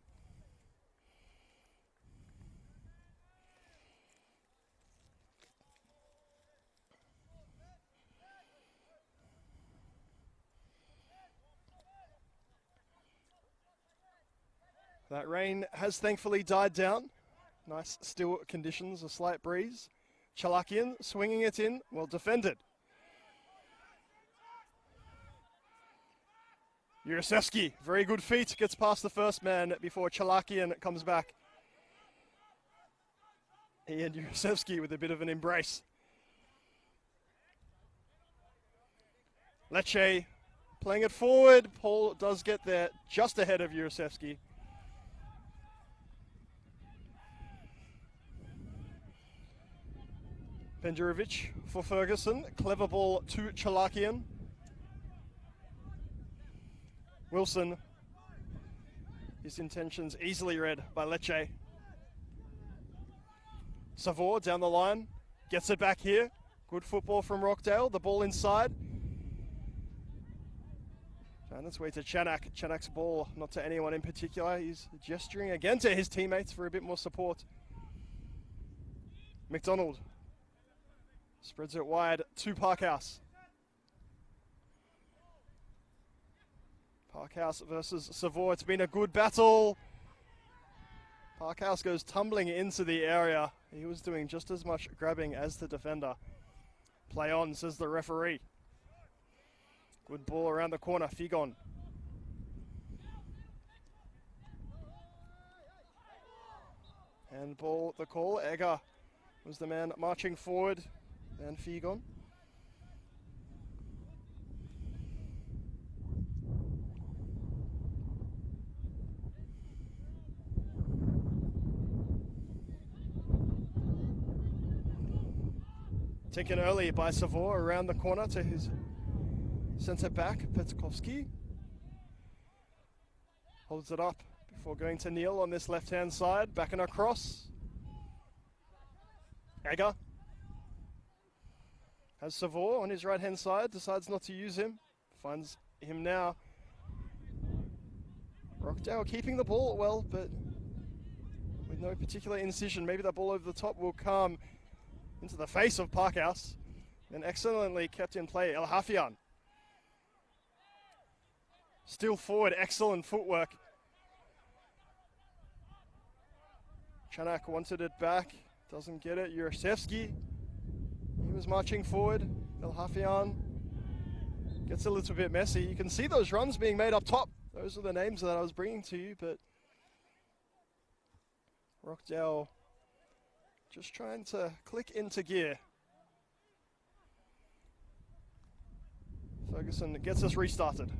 That rain has thankfully died down. Nice still conditions, a slight breeze. Chalakian swinging it in, well defended. Jurasevsky, very good feet, gets past the first man before Chalakian comes back. He and Jurasevsky with a bit of an embrace. Lecce playing it forward. Paul does get there just ahead of Jurasevsky. Benjarovic for Ferguson. Clever ball to Chalakian. Wilson. His intentions easily read by Lecce. Savor down the line. Gets it back here. Good football from Rockdale. The ball inside. And its way to Chanak. Chanak's ball, not to anyone in particular. He's gesturing again to his teammates for a bit more support. McDonald spreads it wide to Parkhouse. Parkhouse versus Savor. It's been a good battle. Parkhouse goes tumbling into the area. He was doing just as much grabbing as the defender. Play on, says the referee. Good ball around the corner, Figon. Handball, the call. Egger was the man marching forward. Then Figon. Taken early by Savor around the corner to his Centre back, Petkovsky. Holds it up before going to kneel on this left-hand side. Back and across. Egger. Has Savor on his right-hand side. Decides not to use him. Finds him now. Rockdale keeping the ball well, but with no particular incision. Maybe that ball over the top will come into the face of Parkhouse. And excellently kept in play, El Hafian. Still forward, excellent footwork. Chanak wanted it back, doesn't get it. Yurosevsky, he was marching forward. El Hafian gets a little bit messy. You can see those runs being made up top. Those are the names that I was bringing to you, but Rockdale just trying to click into gear. Ferguson gets us restarted.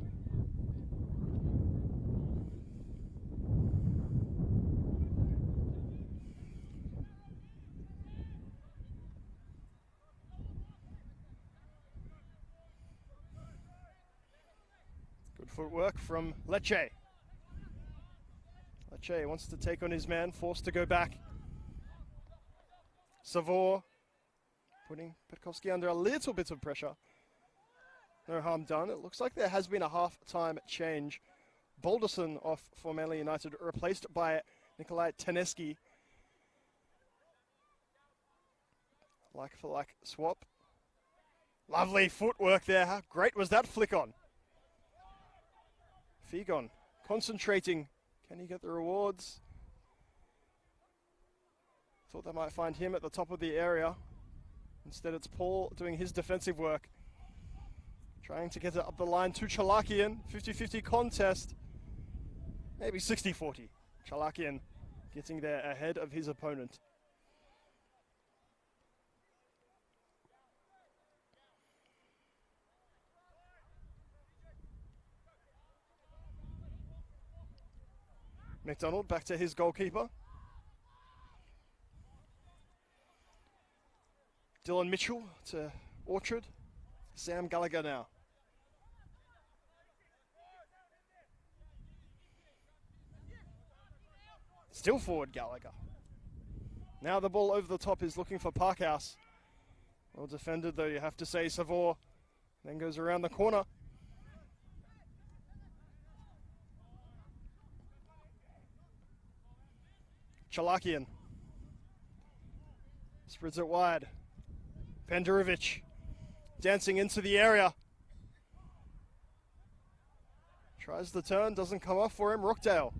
Good footwork from Lecce. Lecce wants to take on his man, forced to go back. Savor putting Petkovsky under a little bit of pressure. No harm done. It looks like there has been a half-time change. Balderson off for Manly United, replaced by Nikolai Teneski. Like for like swap. Lovely footwork there. How great was that flick on? Figon concentrating. Can he get the rewards? Thought they might find him at the top of the area. Instead, it's Paul doing his defensive work. Trying to get it up the line to Chalakian. 50-50 contest. Maybe 60-40. Chalakian getting there ahead of his opponent. McDonald back to his goalkeeper. Dylan Mitchell to Orchard. Sam Gallagher now. Still forward Gallagher. Now the ball over the top is looking for Parkhouse. Well defended though, you have to say. Savor then goes around the corner. Chalakian spreads it wide. Penderovic dancing into the area. Tries the turn, doesn't come off for him. Rockdale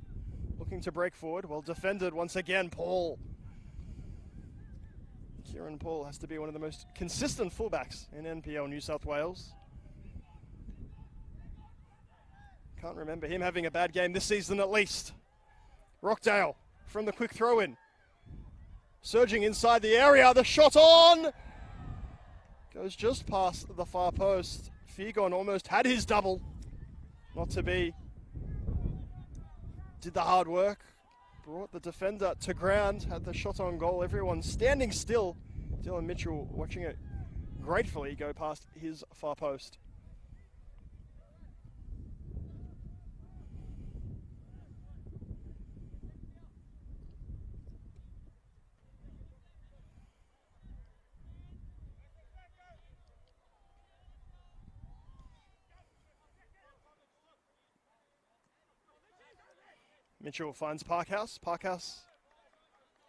looking to break forward. Well defended once again, Paul. Kieran Paul has to be one of the most consistent fullbacks in NPL New South Wales. Can't remember him having a bad game this season at least. Rockdale from the quick throw in. Surging inside the area, the shot on! Goes just past the far post. Figon almost had his double. Not to be. Did the hard work. Brought the defender to ground. Had the shot on goal. Everyone standing still. Dylan Mitchell watching it gratefully go past his far post. Mitchell finds Parkhouse. Parkhouse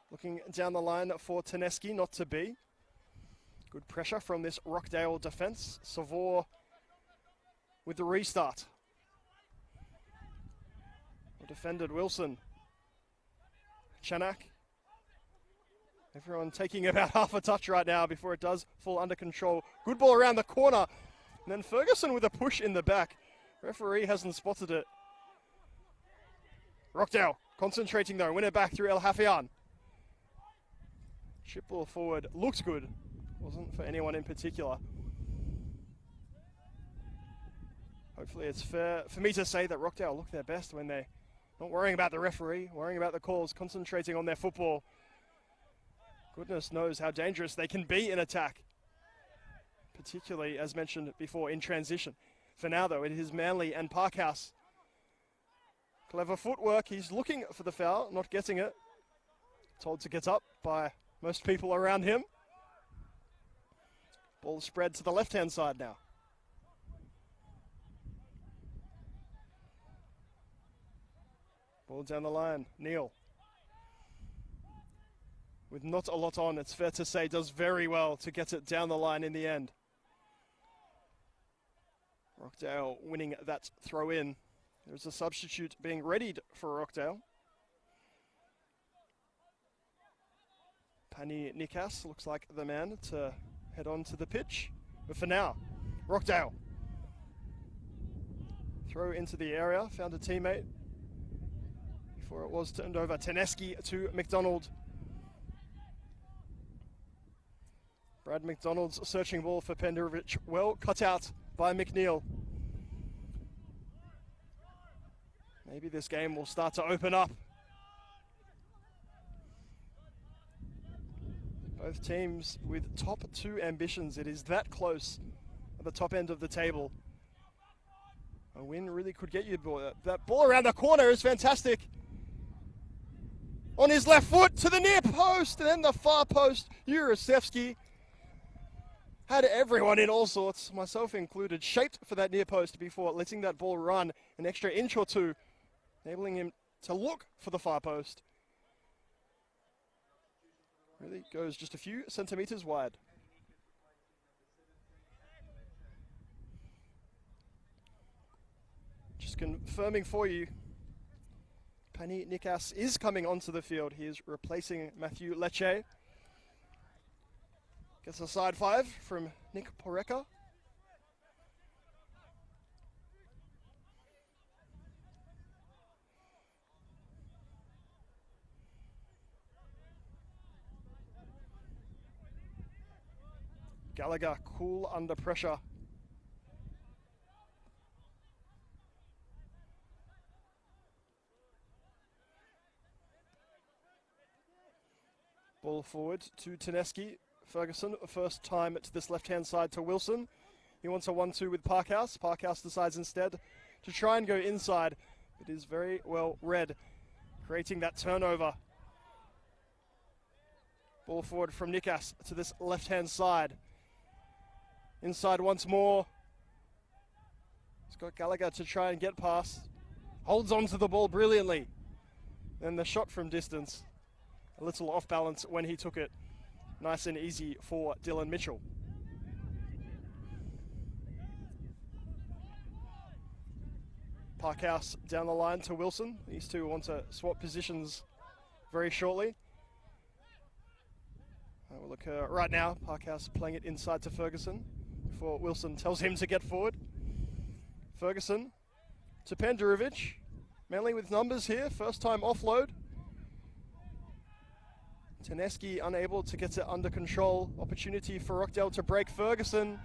looking down the line for Teneski, not to be. Good pressure from this Rockdale defence. Savor with the restart. Well defended Wilson. Chanak. Everyone taking about half a touch right now before it does fall under control. Good ball around the corner. And then Ferguson with a push in the back. Referee hasn't spotted it. Rockdale concentrating though, win it back through El Hafian. Chip ball forward, looks good. Wasn't for anyone in particular. Hopefully it's fair for me to say that Rockdale look their best when they're not worrying about the referee, worrying about the calls, concentrating on their football. Goodness knows how dangerous they can be in attack. Particularly, as mentioned before, in transition. For now, though, it is Manly and Parkhouse. Clever footwork. He's looking for the foul, not getting it. Told to get up by most people around him. Ball spread to the left-hand side now. Ball down the line. Neal. With not a lot on, it's fair to say, does very well to get it down the line in the end. Rockdale winning that throw in. There's a substitute being readied for Rockdale. Pani Nikas looks like the man to head on to the pitch. But for now, Rockdale. Throw into the area, found a teammate. Before it was turned over, Teneski to McDonald. Brad McDonald's searching ball for Penderovic. Well cut out by McNeil. Maybe this game will start to open up. Both teams with top two ambitions. It is that close at the top end of the table. A win really could get you the ball. That ball around the corner is fantastic. On his left foot to the near post and then the far post. Urasevsky had everyone in all sorts, myself included, shaped for that near post before letting that ball run an extra inch or two, enabling him to look for the far post. Really goes just a few centimetres wide. Just confirming for you, Pani Nikas is coming onto the field. He is replacing Matthew Lecce. Gets a side five from Nick Poreka. Gallagher cool under pressure. Ball forward to Teneski. Ferguson, first time to this left-hand side to Wilson. He wants a 1-2 with Parkhouse. Parkhouse decides instead to try and go inside. It is very well read, creating that turnover. Ball forward from Nikas to this left-hand side. Inside once more. He's got Gallagher to try and get past. Holds on to the ball brilliantly. Then the shot from distance. A little off balance when he took it. Nice and easy for Dylan Mitchell. Parkhouse down the line to Wilson. These two want to swap positions very shortly. That will occur right now. Parkhouse playing it inside to Ferguson before Wilson tells him to get forward. Ferguson to Penderovic. Manly with numbers here. First time offload. Teneski unable to get it under control. Opportunity for Rockdale to break Ferguson.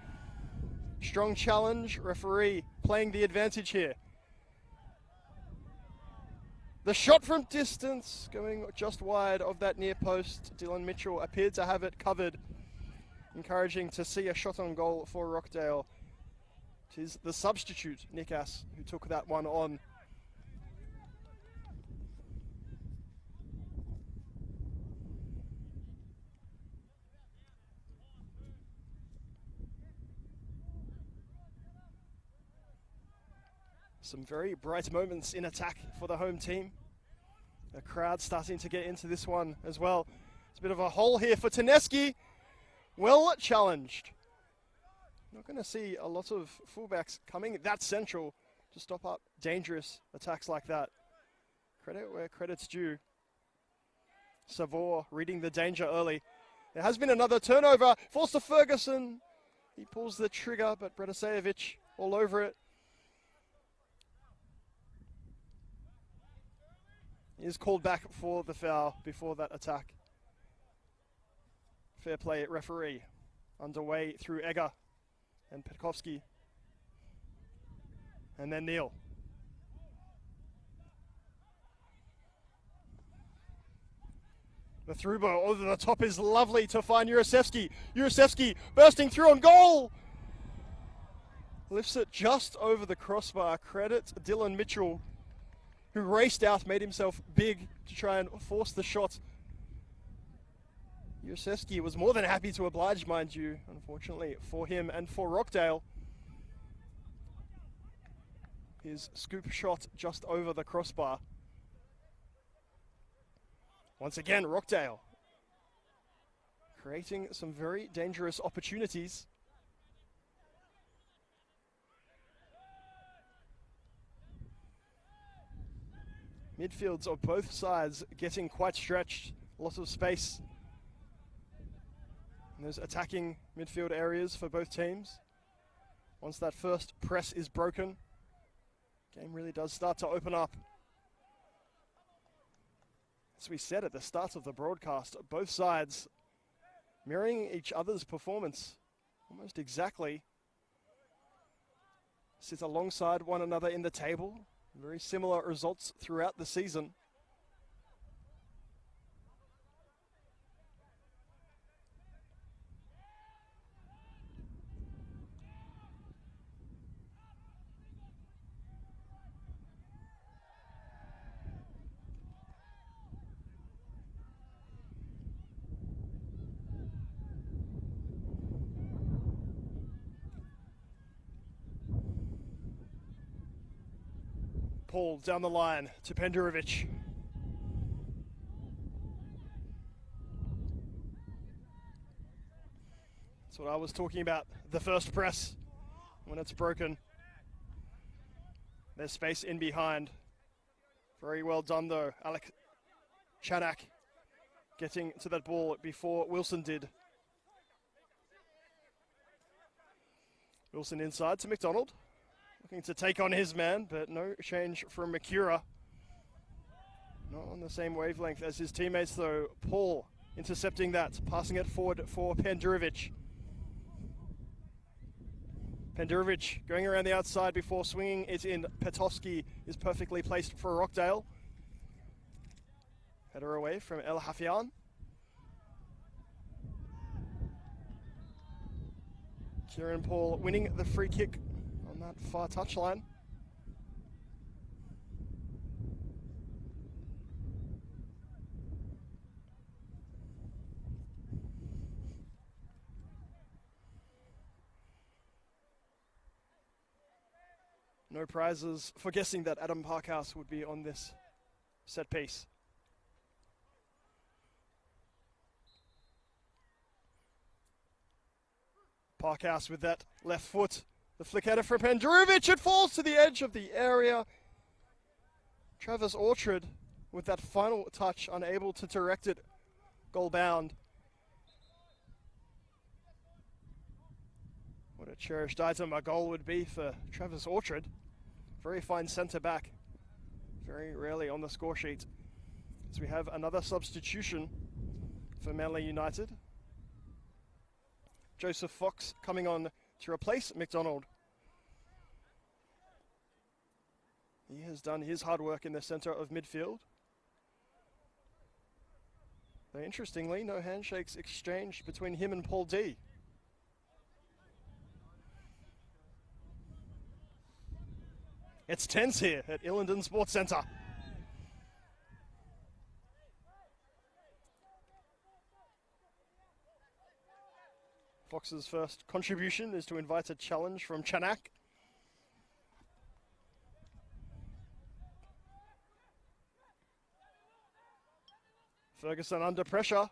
Strong challenge. Referee playing the advantage here. The shot from distance going just wide of that near post. Dylan Mitchell appeared to have it covered. Encouraging to see a shot on goal for Rockdale. It is the substitute, Nikas, who took that one on. Some very bright moments in attack for the home team. The crowd starting to get into this one as well. It's a bit of a hole here for Teneski. Well challenged. Not going to see a lot of fullbacks coming that central to stop up dangerous attacks like that. Credit where credit's due. Savor reading the danger early. There has been another turnover. Falls to Ferguson. He pulls the trigger, but Bredisejevic all over it. He is called back for the foul before that attack. Fair play referee. Underway through Egger and Petkovsky. And then Neal. The through ball over the top is lovely to find Urasevsky. Urasevsky bursting through on goal. Lifts it just over the crossbar. Credit Dylan Mitchell, who raced out, made himself big to try and force the shot. Yurseski was more than happy to oblige, mind you, unfortunately for him and for Rockdale. His scoop shot just over the crossbar. Once again, Rockdale creating some very dangerous opportunities. Midfields of both sides getting quite stretched, lots of space. And there's attacking midfield areas for both teams. Once that first press is broken, game really does start to open up. As we said at the start of the broadcast, both sides mirroring each other's performance almost exactly. Sit alongside one another in the table. Very similar results throughout the season. Paul down the line to Penderovic. That's what I was talking about. The first press, when it's broken. There's space in behind. Very well done though. Alec Chanak getting to that ball before Wilson did. Wilson inside to McDonald. Looking to take on his man, but no change from Makura. Not on the same wavelength as his teammates though. Paul intercepting that, passing it forward for Penderovic. Penderovic going around the outside before swinging it in. Petowski is perfectly placed for Rockdale. Header away from El Hafian. Kieran Paul winning the free kick on that far touchline. No prizes for guessing that Adam Parkhouse would be on this set piece. Parkhouse with that left foot. The flick header from Penderovic. It falls to the edge of the area. Travis Orchard with that final touch, unable to direct it goal bound. What a cherished item a goal would be for Travis Orchard. Very fine centre back. Very rarely on the score sheet. So we have another substitution for Manly United. Joseph Fox coming on to replace McDonald. He has done his hard work in the centre of midfield. Though interestingly, no handshakes exchanged between him and Paul D. It's tense here at Illingdon Sports Centre. Fox's first contribution is to invite a challenge from Chanak. Ferguson under pressure.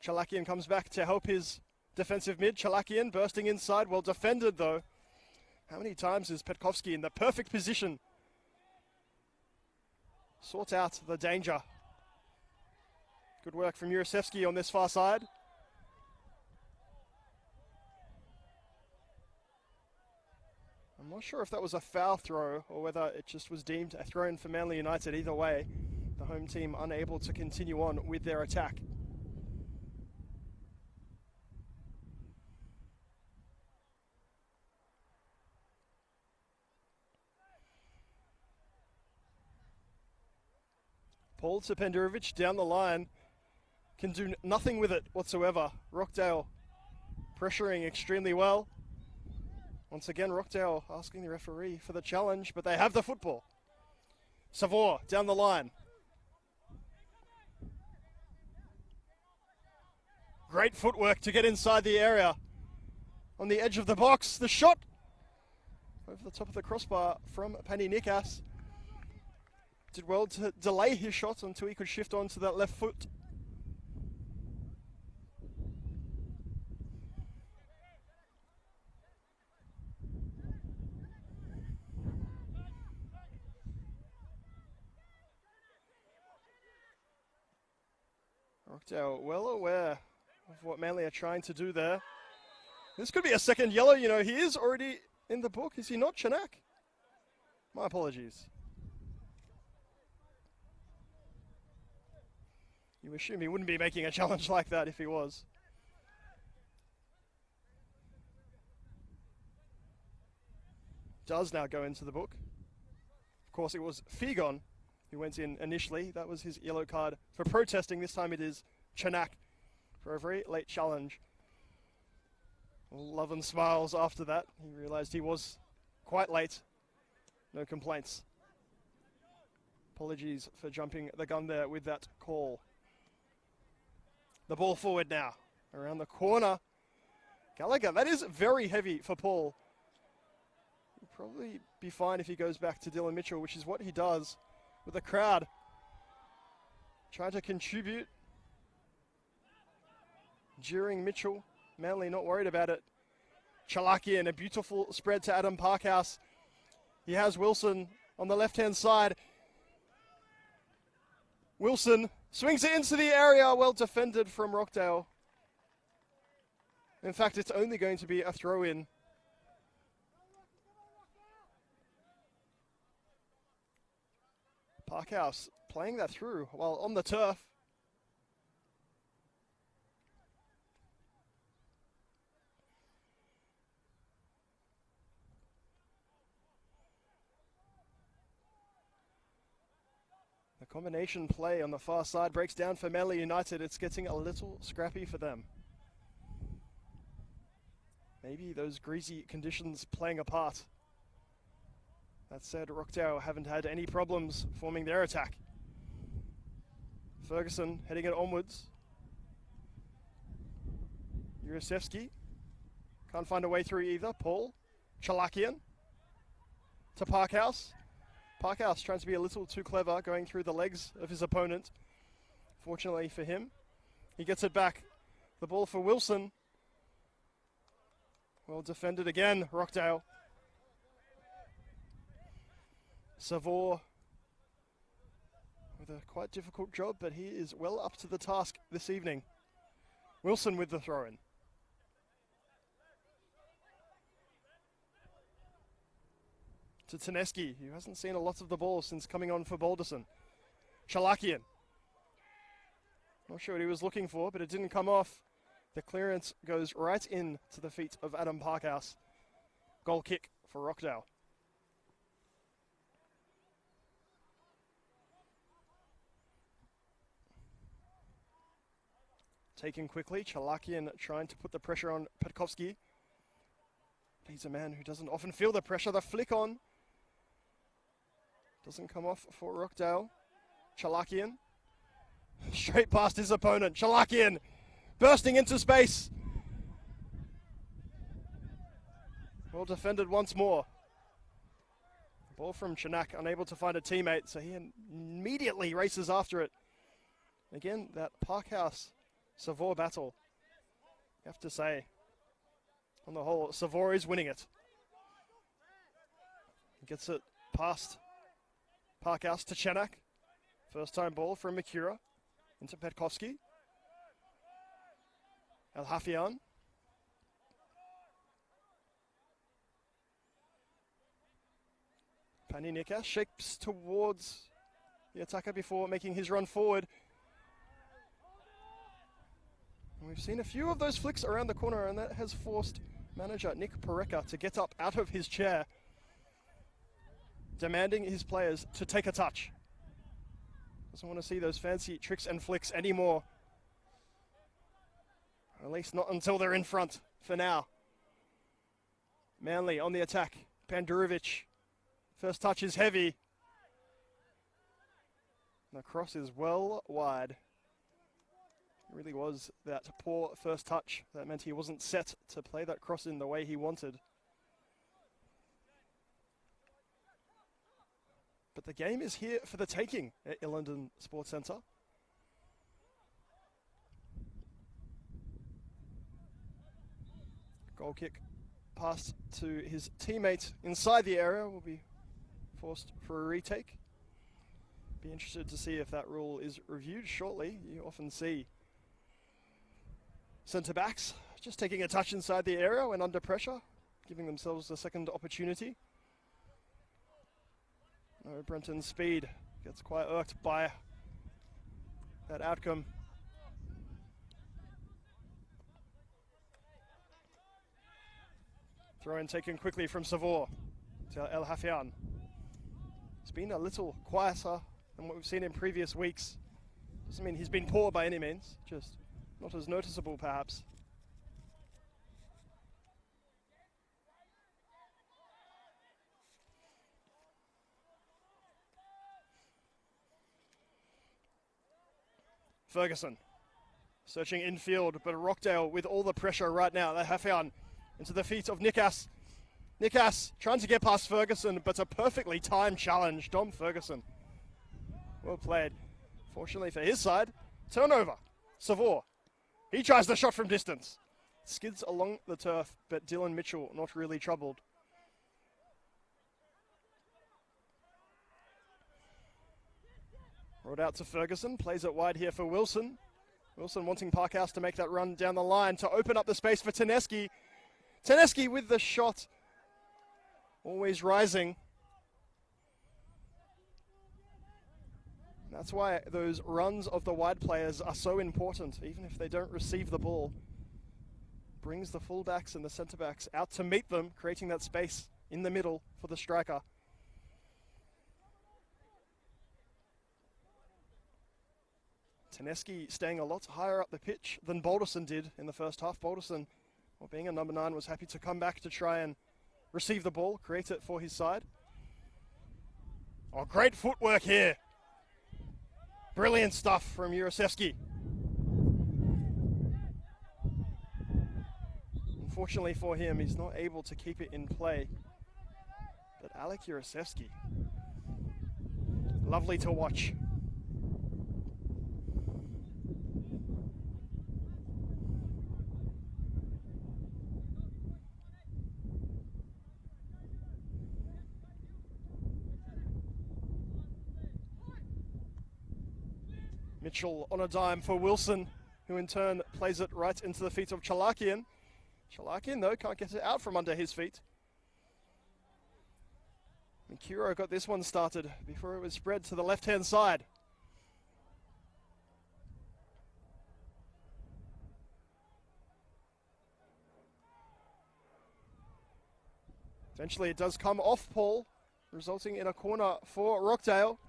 Chalakian comes back to help his defensive mid. Chalakian bursting inside, well defended though. How many times is Petkovsky in the perfect position? Sort out the danger. Good work from Jurasevsky on this far side. I'm not sure if that was a foul throw or whether it just was deemed a throw-in for Manly United. Either way, the home team unable to continue on with their attack. Paul to Penderovic down the line. Can do nothing with it whatsoever. Rockdale pressuring extremely well. Once again, Rockdale asking the referee for the challenge, but they have the football. Savour down the line. Great footwork to get inside the area. On the edge of the box, the shot over the top of the crossbar from Pani Nikas. Did well to delay his shot until he could shift onto that left foot. Rockdale well aware of what Manly are trying to do there. This could be a second yellow. You know, he is already in the book. Is he not, Chanak? My apologies. You assume he wouldn't be making a challenge like that if he was. Does now go into the book. Of course, it was Figon who went in initially. That was his yellow card for protesting. This time it is Chanak for a very late challenge. Love and smiles after that. He realised he was quite late. No complaints. Apologies for jumping the gun there with that call. The ball forward now. Around the corner. Gallagher, that is very heavy for Paul. He'll probably be fine if he goes back to Dylan Mitchell, which is what he does with the crowd. Trying to contribute. Jeering Mitchell. Manly not worried about it. Chalakian, a beautiful spread to Adam Parkhouse. He has Wilson on the left-hand side. Wilson swings it into the area, well defended from Rockdale. In fact, it's only going to be a throw-in. Parkhouse playing that through while on the turf. The combination play on the far side breaks down for Manly United. It's getting a little scrappy for them. Maybe those greasy conditions playing a part. That said, Rockdale haven't had any problems forming their attack. Ferguson heading it onwards. Jurasevsky can't find a way through either. Paul, Chalakian to Parkhouse. Parkhouse trying to be a little too clever, going through the legs of his opponent. Fortunately for him, he gets it back. The ball for Wilson. Well defended again, Rockdale. Savour with a quite difficult job, but he is well up to the task this evening. Wilson with the throw-in. To Taneski, who hasn't seen a lot of the ball since coming on for Balderson. Chalakian. Not sure what he was looking for, but it didn't come off. The clearance goes right in to the feet of Adam Parkhouse. Goal kick for Rockdale. Taken quickly, Chalakian trying to put the pressure on Petkovsky. He's a man who doesn't often feel the pressure. The flick on. Doesn't come off for Rockdale. Chalakian. Straight past his opponent. Chalakian bursting into space. Well defended once more. Ball from Chanak, unable to find a teammate, so he immediately races after it. Again, that Parkhouse Savour battle. You have to say, on the whole, Savour is winning it. He gets it past Parkhouse to Chanak. First time ball from Mikura into Petkovsky. El Hafian. Paninika shapes towards the attacker before making his run forward. And we've seen a few of those flicks around the corner, and that has forced manager Nick Pareka to get up out of his chair, demanding his players to take a touch. Doesn't want to see those fancy tricks and flicks anymore. At least not until they're in front for now. Manly on the attack. Pandurovic. First touch is heavy. The cross is well wide. It really was that poor first touch that meant he wasn't set to play that cross in the way he wanted. But the game is here for the taking at Illingdon Sports Centre. Goal kick passed to his teammate inside the area will be forced for a retake. Be interested to see if that rule is reviewed shortly. You often see centre-backs just taking a touch inside the area when under pressure, giving themselves a second opportunity. No, Brenton Speed gets quite irked by that outcome. Throw in taken quickly from Savor to El Hafian. It's been a little quieter than what we've seen in previous weeks. Doesn't mean he's been poor by any means, just not as noticeable perhaps. Ferguson searching infield, but Rockdale with all the pressure right now. They have found into the feet of Nikas. Nikas trying to get past Ferguson, but a perfectly timed challenge. Dom Ferguson. Well played. Fortunately for his side, turnover. Savor. He tries the shot from distance. Skids along the turf, but Dylan Mitchell not really troubled. Rolled out to Ferguson, plays it wide here for Wilson. Wilson wanting Parkhouse to make that run down the line to open up the space for Teneski. Teneski with the shot, always rising. That's why those runs of the wide players are so important, even if they don't receive the ball. Brings the fullbacks and the centre-backs out to meet them, creating that space in the middle for the striker. Teneski staying a lot higher up the pitch than Balderson did in the first half. Balderson, well, being a number 9, was happy to come back to try and receive the ball, create it for his side. Oh, great footwork here. Brilliant stuff from Jurasevski. Unfortunately for him, he's not able to keep it in play. But Alec Jurasevski, lovely to watch. Mitchell on a dime for Wilson, who in turn plays it right into the feet of Chalakian. Chalakian, though, can't get it out from under his feet. Mikuro got this one started before it was spread to the left-hand side. Eventually it does come off Paul, resulting in a corner for Rockdale.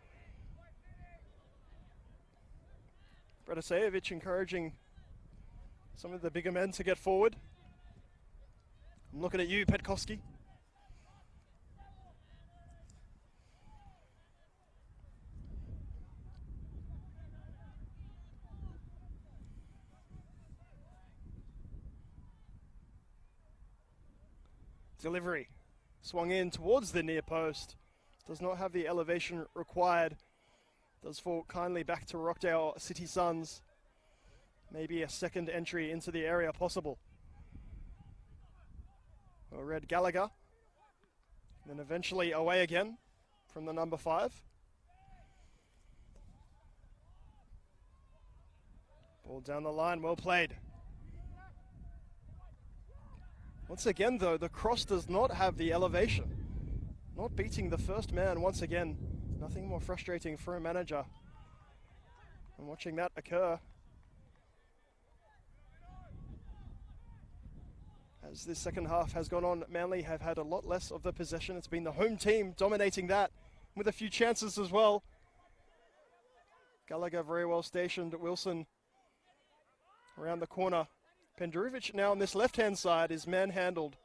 Bratasevic encouraging some of the bigger men to get forward. I'm looking at you, Petkovsky. Delivery. Swung in towards the near post. Does not have the elevation required. Does fall kindly back to Rockdale City Suns. Maybe a second entry into the area possible. Well, Red Gallagher. Then eventually away again from the number 5. Ball down the line, well played. Once again though, the cross does not have the elevation. Not beating the first man once again. Nothing more frustrating for a manager than watching that occur. As this second half has gone on, Manly have had a lot less of the possession. It's been the home team dominating that with a few chances as well. Gallagher very well stationed. Wilson around the corner. Pendurovic now on this left-hand side is manhandled.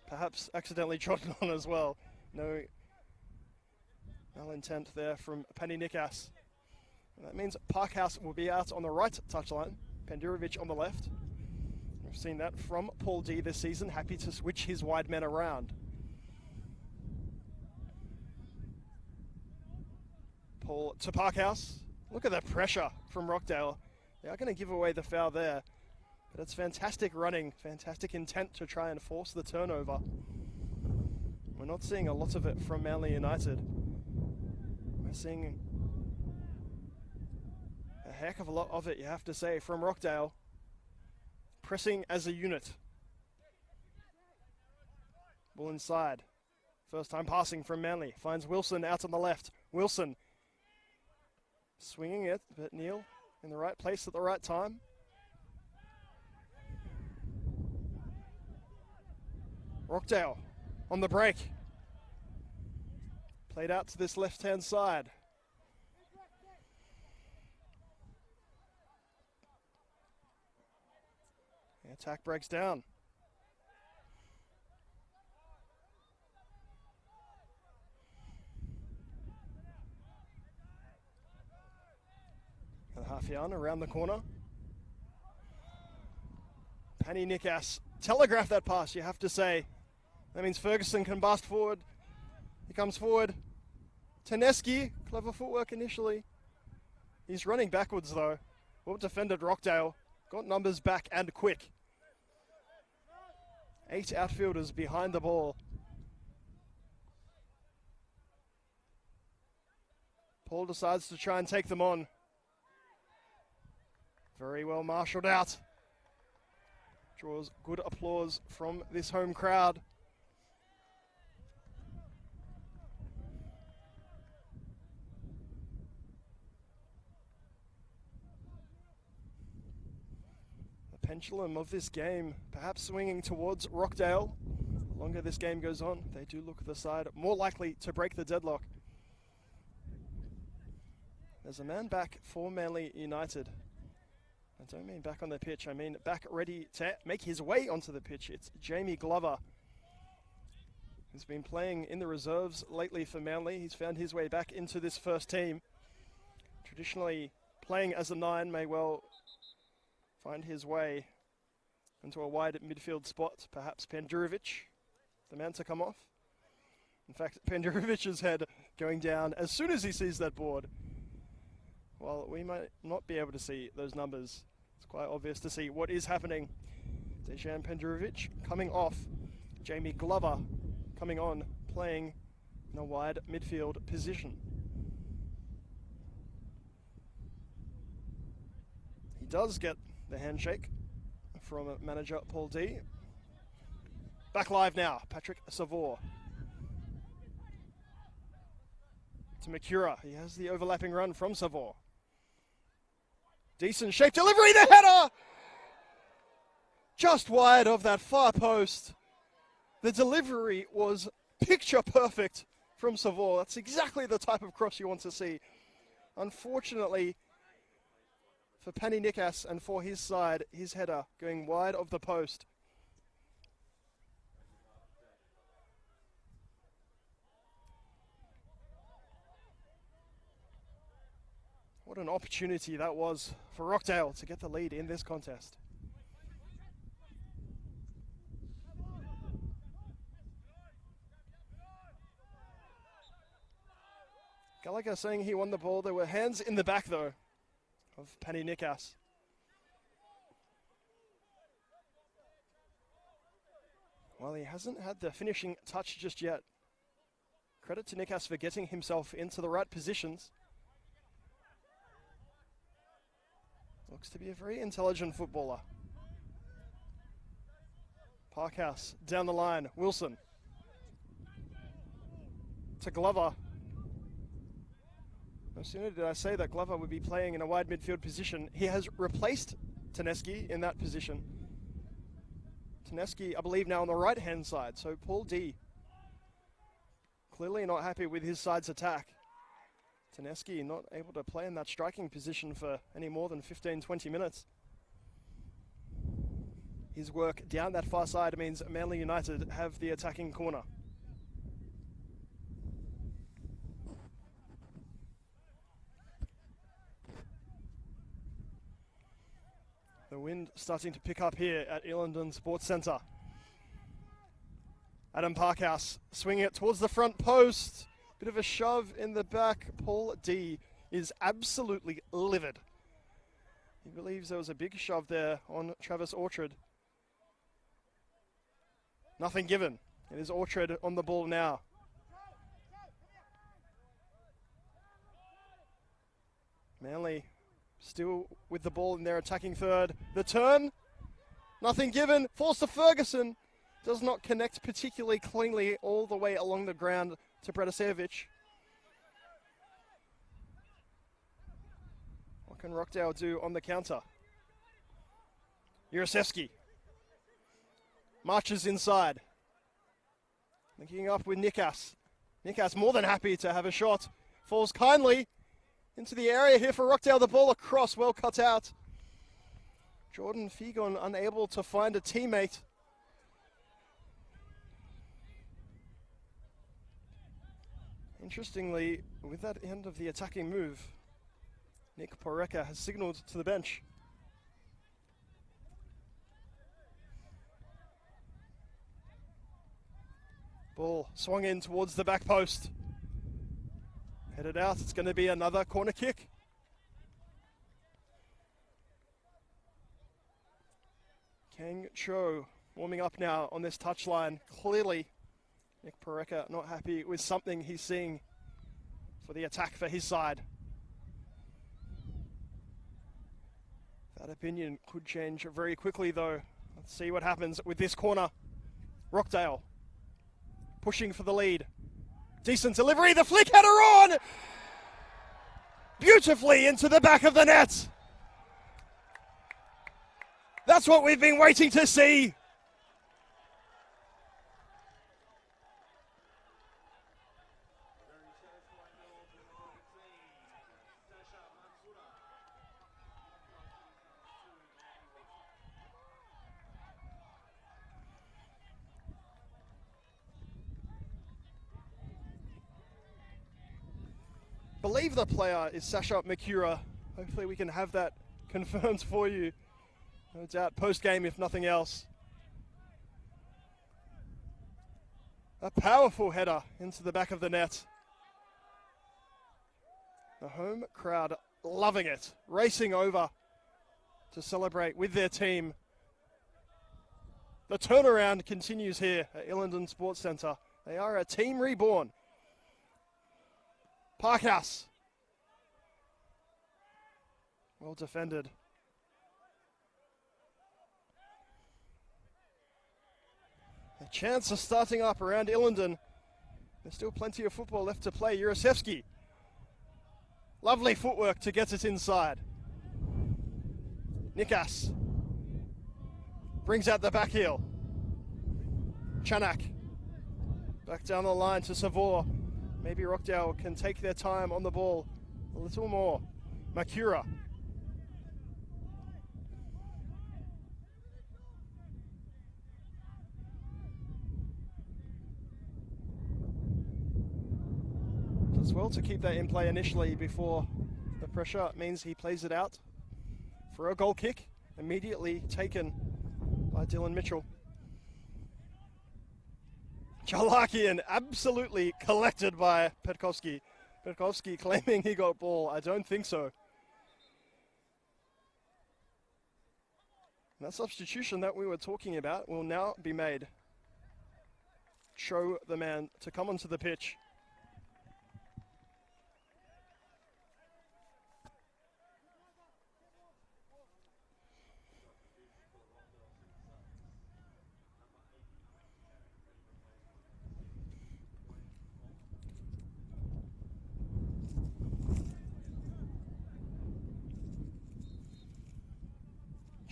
perhaps accidentally trodden on as well. No malintent there from Penny Nikas. That means Parkhouse will be out on the right touchline, Pendurovic on the left. We've seen that from Paul D this season, happy to switch his wide men around. Paul to Parkhouse. Look at the pressure from Rockdale. They are going to give away the foul there. But it's fantastic running, fantastic intent to try and force the turnover. We're not seeing a lot of it from Manly United. We're seeing a heck of a lot of it, you have to say, from Rockdale. Pressing as a unit. Ball inside. First time passing from Manly. Finds Wilson out on the left. Wilson swinging it, but Neil in the right place at the right time. Rockdale on the break. Played out to this left-hand side. The attack breaks down. Hafian around the corner. Penny Nikas telegraphed that pass, you have to say. That means Ferguson can bust forward. He comes forward. Teneski, clever footwork initially. He's running backwards though. Well defended Rockdale. Got numbers back and quick. 8 outfielders behind the ball. Paul decides to try and take them on. Very well marshalled out. Draws good applause from this home crowd. The pendulum of this game perhaps swinging towards Rockdale. The longer this game goes on, they do look the side more likely to break the deadlock. There's a man back for Manly United. I don't mean back on the pitch, I mean back ready to make his way onto the pitch. It's Jamie Glover, who's been playing in the reserves lately for Manly. He's found his way back into this first team. Traditionally playing as a 9, may well find his way into a wide midfield spot. Perhaps Pendurovic, the man to come off. In fact, Pendurovic's head going down as soon as he sees that board. While we might not be able to see those numbers, it's quite obvious to see what is happening. Dejan Pendurovic coming off. Jamie Glover coming on, playing in a wide midfield position. He does get the handshake from manager Paul D. Back live now, Patrick Savor. To Makura, he has the overlapping run from Savor. Decent shape delivery, the header! Just wide of that far post. The delivery was picture perfect from Savor. That's exactly the type of cross you want to see. Unfortunately, for Penny Nikas and for his side, his header going wide of the post. What an opportunity that was for Rockdale to get the lead in this contest. Gallagher saying he won the ball. There were hands in the back though of Penny Nikas. Well, he hasn't had the finishing touch just yet. Credit to Nikas for getting himself into the right positions. Looks to be a very intelligent footballer. Parkhouse down the line. Wilson. To Glover. No sooner did I say that Glover would be playing in a wide midfield position, he has replaced Teneski in that position. Teneski, I believe, now on the right-hand side. So Paul D. clearly not happy with his side's attack. Teneski not able to play in that striking position for any more than 15-20 minutes. His work down that far side means Manly United have the attacking corner. The wind starting to pick up here at Illingdon Sports Centre. Adam Parkhouse swinging it towards the front post. Bit of a shove in the back. Paul D is absolutely livid. He believes there was a big shove there on Travis Orchard. Nothing given. It is Orchard on the ball now. Manly still with the ball in their attacking third. The turn, nothing given. Falls to Ferguson. Does not connect particularly cleanly all the way along the ground to Bratasevic. What can Rockdale do on the counter? Jurasevski marches inside. Linking up with Nikas. Nikas more than happy to have a shot. Falls kindly into the area here for Rockdale. The ball across, well cut out. Jordan Figon unable to find a teammate. Interestingly, with that end of the attacking move, Nick Poreka has signalled to the bench. Ball swung in towards the back post. Headed out, it's going to be another corner kick. Kang Cho warming up now on this touchline. Clearly, Nick Poreka not happy with something he's seeing for the attack for his side. That opinion could change very quickly though. Let's see what happens with this corner. Rockdale pushing for the lead. Decent delivery, the flick header on! Beautifully into the back of the net. That's what we've been waiting to see. I believe the player is Sasha Makura. Hopefully we can have that confirmed for you. No doubt post-game if nothing else. A powerful header into the back of the net. The home crowd loving it, racing over to celebrate with their team. The turnaround continues here at Illingdon Sports Centre. They are a team reborn. Parkhouse. Well defended. A chance of starting up around Illingdon. There's still plenty of football left to play. Jurasevski. Lovely footwork to get it inside. Nikas. Brings out the back heel. Chanak. Back down the line to Savour. Maybe Rockdale can take their time on the ball a little more. Makura. Does well to keep that in play initially before the pressure means he plays it out for a goal kick. Immediately taken by Dylan Mitchell. Chalakian absolutely collected by Petkovsky. Petkovsky claiming he got ball. I don't think so. And that substitution that we were talking about will now be made. Show the man to come onto the pitch.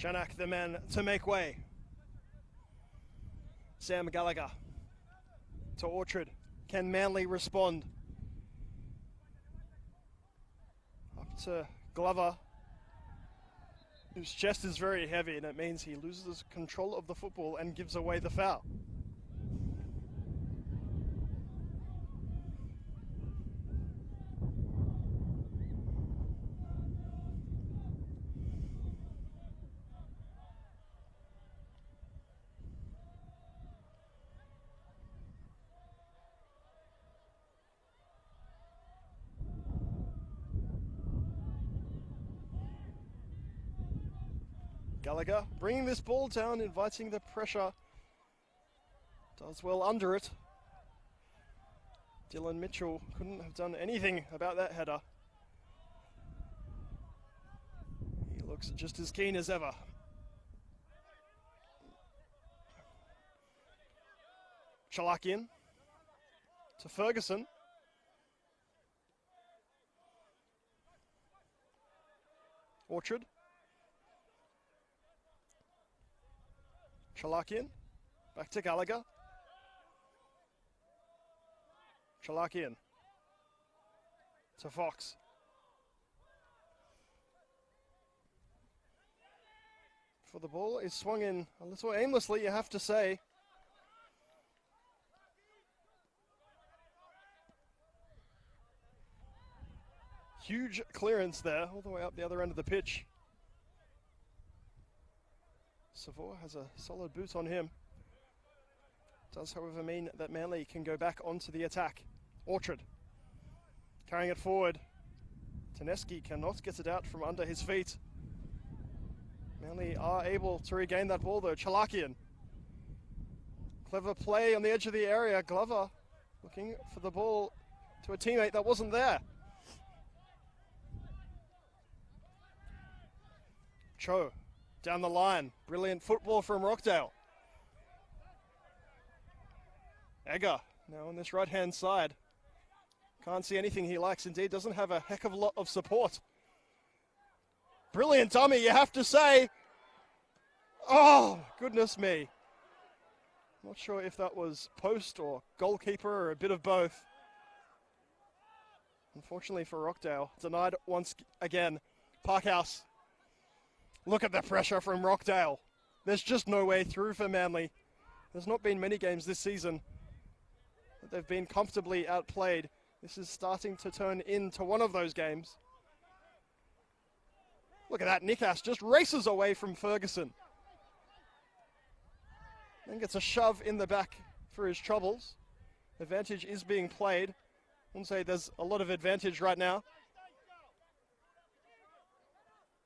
Chanak, the man to make way. Sam Gallagher to Orchard. Can Manly respond? Up to Glover. His chest is very heavy, and it means he loses control of the football and gives away the foul. Gallagher bringing this ball down, inviting the pressure. Does well under it. Dylan Mitchell couldn't have done anything about that header. He looks just as keen as ever. Chalakian to Ferguson. Orchard. Chalakian, back to Gallagher. Chalakian to Fox. For the ball is swung in a little aimlessly, you have to say. Huge clearance there, all the way up the other end of the pitch. Savoy has a solid boot on him. Does, however, mean that Manly can go back onto the attack. Orchard carrying it forward. Taneski cannot get it out from under his feet. Manly are able to regain that ball though. Chalakian. Clever play on the edge of the area. Glover looking for the ball to a teammate that wasn't there. Cho down the line. Brilliant football from Rockdale. Egger now on this right-hand side. Can't see anything he likes. Indeed, doesn't have a heck of a lot of support. Brilliant dummy, you have to say. Oh, goodness me. Not sure if that was post or goalkeeper or a bit of both. Unfortunately for Rockdale, denied once again. Parkhouse. Look at the pressure from Rockdale. There's just no way through for Manly. There's not been many games this season that they've been comfortably outplayed. This is starting to turn into one of those games. Look at that, Nikas just races away from Ferguson. Then gets a shove in the back for his troubles. Advantage is being played. I wouldn't say there's a lot of advantage right now.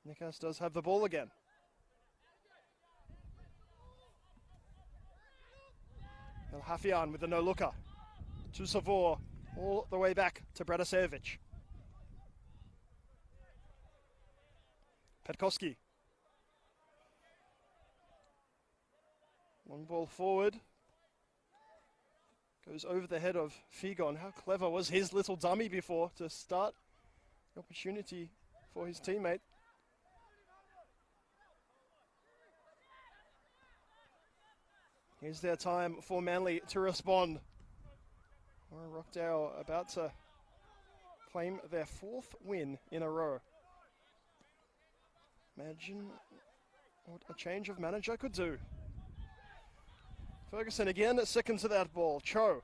Nikas does have the ball again. El Hafian with the no-looker. To Savoy, all the way back to Bradasevic. Petkoski. Long ball forward. Goes over the head of Figon. How clever was his little dummy before to start the opportunity for his teammate. Here's their time for Manly to respond. Rockdale about to claim their 4th win in a row. Imagine what a change of manager could do. Ferguson again, second to that ball. Cho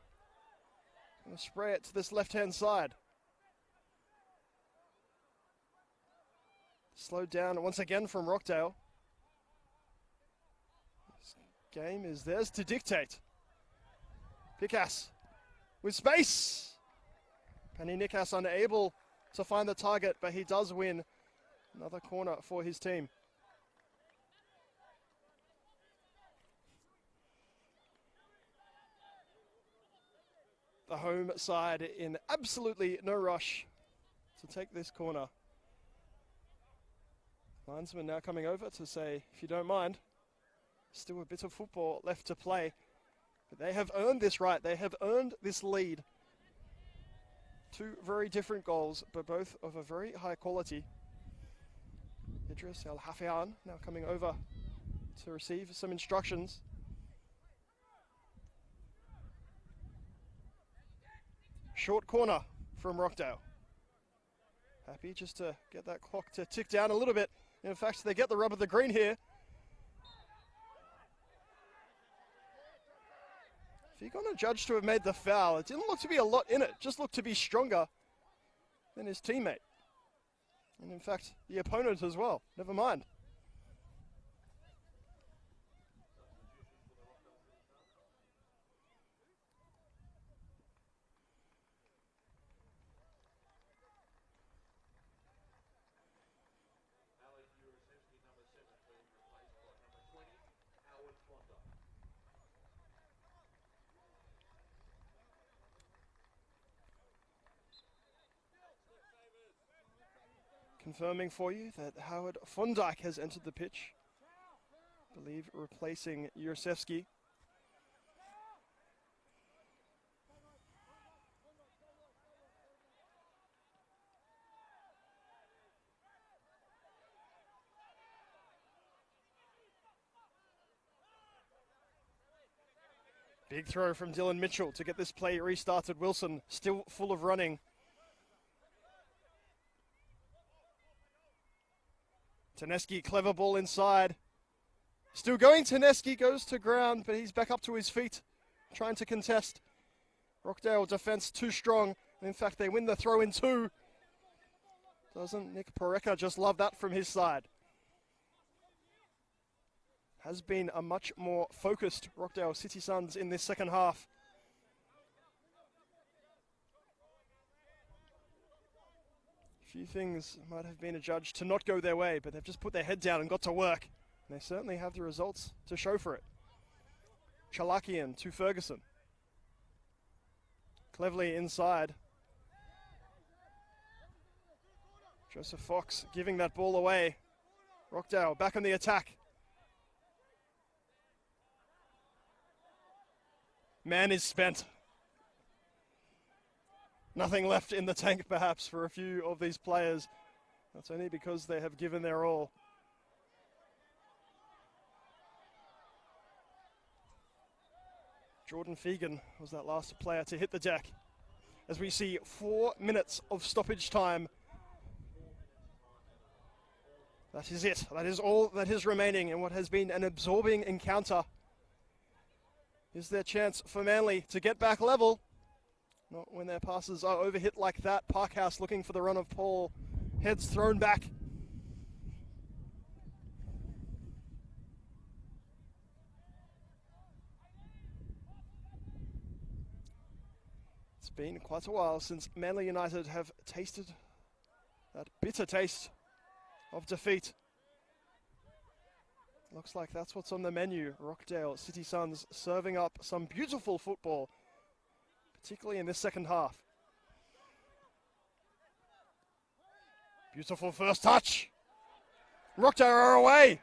going to spray it to this left-hand side. Slowed down once again from Rockdale. Game is theirs to dictate. Picass with space. Penny Nikas unable to find the target, but he does win another corner for his team. The home side in absolutely no rush to take this corner. Linesman now coming over to say, if you don't mind, still a bit of football left to play. But they have earned this right. They have earned this lead. 2 very different goals, but both of a very high quality. Idris El Hafian now coming over to receive some instructions. Short corner from Rockdale. Happy just to get that clock to tick down a little bit. In fact, they get the rub of the green here. If you're going to judge to have made the foul, it didn't look to be a lot in it, just looked to be stronger than his teammate. And in fact, the opponent as well. Never mind. Confirming for you that Howard Fondijk has entered the pitch. I believe replacing Jurasevski. Big throw from Dylan Mitchell to get this play restarted. Wilson still full of running. Taneski, clever ball inside. Still going, Taneski goes to ground, but he's back up to his feet, trying to contest. Rockdale defense too strong. And in fact, they win the throw in two. Doesn't Nick Poreka just love that from his side? Has been a much more focused Rockdale City Suns in this second half. Few things might have been adjudged to not go their way, but they've just put their head down and got to work. And they certainly have the results to show for it. Chalakian to Ferguson. Cleverly inside. Joseph Fox giving that ball away. Rockdale back on the attack. Man is spent. Nothing left in the tank, perhaps, for a few of these players. That's only because they have given their all. Jordan Fegan was that last player to hit the deck. As we see 4 minutes of stoppage time. That is it. That is all that is remaining in what has been an absorbing encounter. Is there a chance for Manly to get back level? Not when their passes are overhit like that. Parkhouse looking for the run of Paul. Heads thrown back. It's been quite a while since Manly United have tasted that bitter taste of defeat. Looks like that's what's on the menu. Rockdale City Suns serving up some beautiful football, particularly in this second half. Beautiful first touch. Rockdale are away.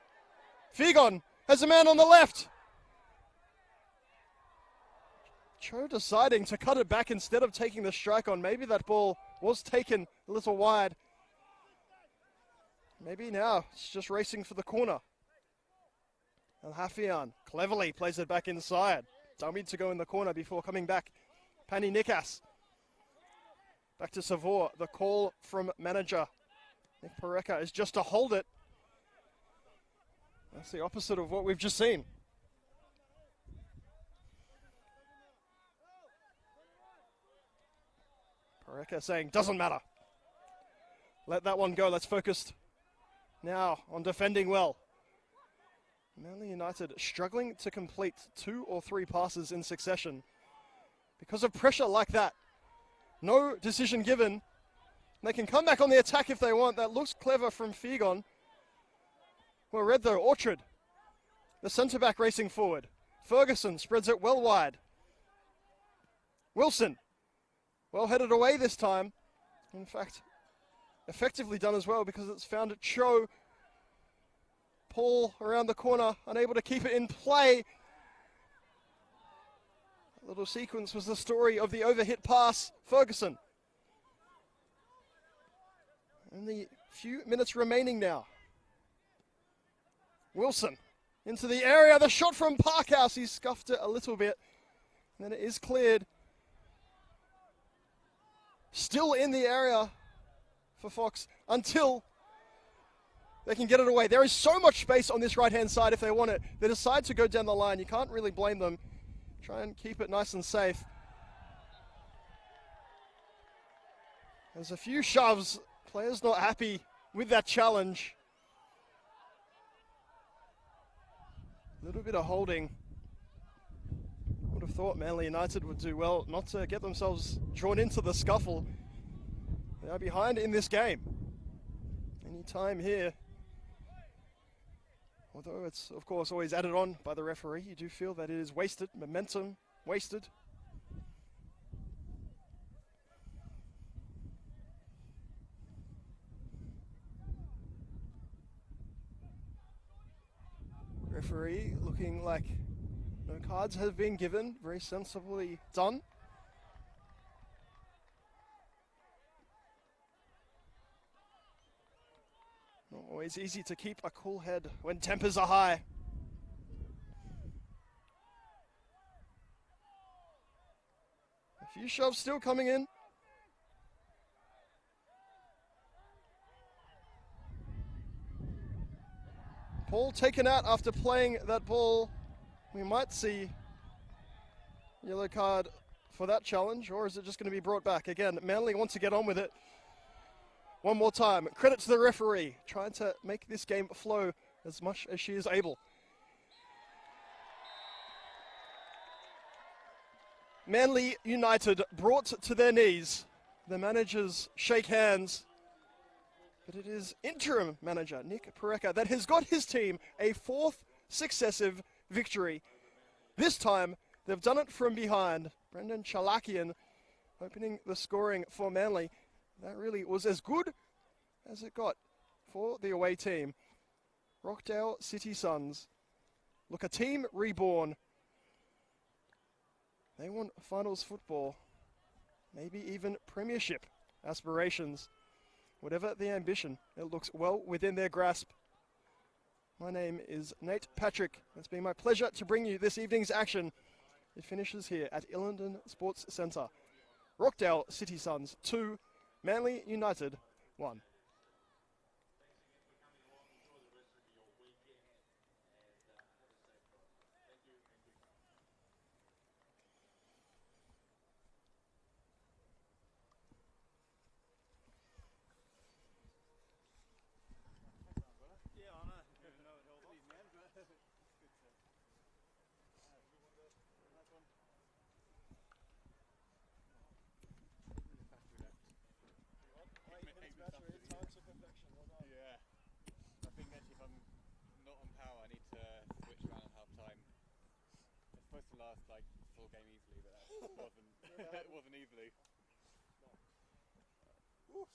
Fegan has a man on the left. Cho deciding to cut it back instead of taking the strike on. Maybe that ball was taken a little wide. Maybe now it's just racing for the corner. El Hafian cleverly plays it back inside. Dummy to go in the corner before coming back. Pani Nikas. Back to Savour. The call from manager Nick Poreka is just to hold it. That's the opposite of what we've just seen. Poreka saying, doesn't matter. Let that one go. Let's focus now on defending well. Manly United struggling to complete 2 or 3 passes in succession because of pressure like that. No decision given. They can come back on the attack if they want. That looks clever from Fegan. Well read though, Orchard. The centre-back racing forward. Ferguson spreads it well wide. Wilson. Well headed away this time. In fact, effectively done as well because it's found at Cho. Paul around the corner, unable to keep it in play. That little sequence was the story of the overhit pass. Ferguson. Only a few minutes remaining now. Wilson into the area. The shot from Parkhouse. He scuffed it a little bit. And then it is cleared. Still in the area for Fox until They can get it away. There is so much space on this right-hand side if they want it. They decide to go down the line. You can't really blame them. Try and keep it nice and safe. There's a few shoves. Players not happy with that challenge. A little bit of holding. Would have thought Manly United would do well not to get themselves drawn into the scuffle. They are behind in this game. Any time here, although it's of course always added on by the referee, you do feel that it is wasted, momentum wasted. Referee looking like no cards have been given, very sensibly done. Not always easy to keep a cool head when tempers are high. A few shoves still coming in. Paul taken out after playing that ball. We might see yellow card for that challenge, or is it just going to be brought back? Again, Manly wants to get on with it. One more time. Credit to the referee, trying to make this game flow as much as she is able. Manly United brought to their knees. The managers shake hands. But it is interim manager Nick Pareka that has got his team a fourth successive victory. This time, they've done it from behind. Brendan Chalakian opening the scoring for Manly. That really was as good as it got for the away team. Rockdale City Suns. Look, a team reborn. They want finals football. Maybe even premiership aspirations. Whatever the ambition, it looks well within their grasp. My name is Nate Patrick. It's been my pleasure to bring you this evening's action. It finishes here at Illingdon Sports Centre. Rockdale City Suns 2, Manly United 1. Yeah. I think actually if I'm not on power, I need to switch around at half time. It's supposed to last like full game easily, but that wasn't. It wasn't easily. Oof.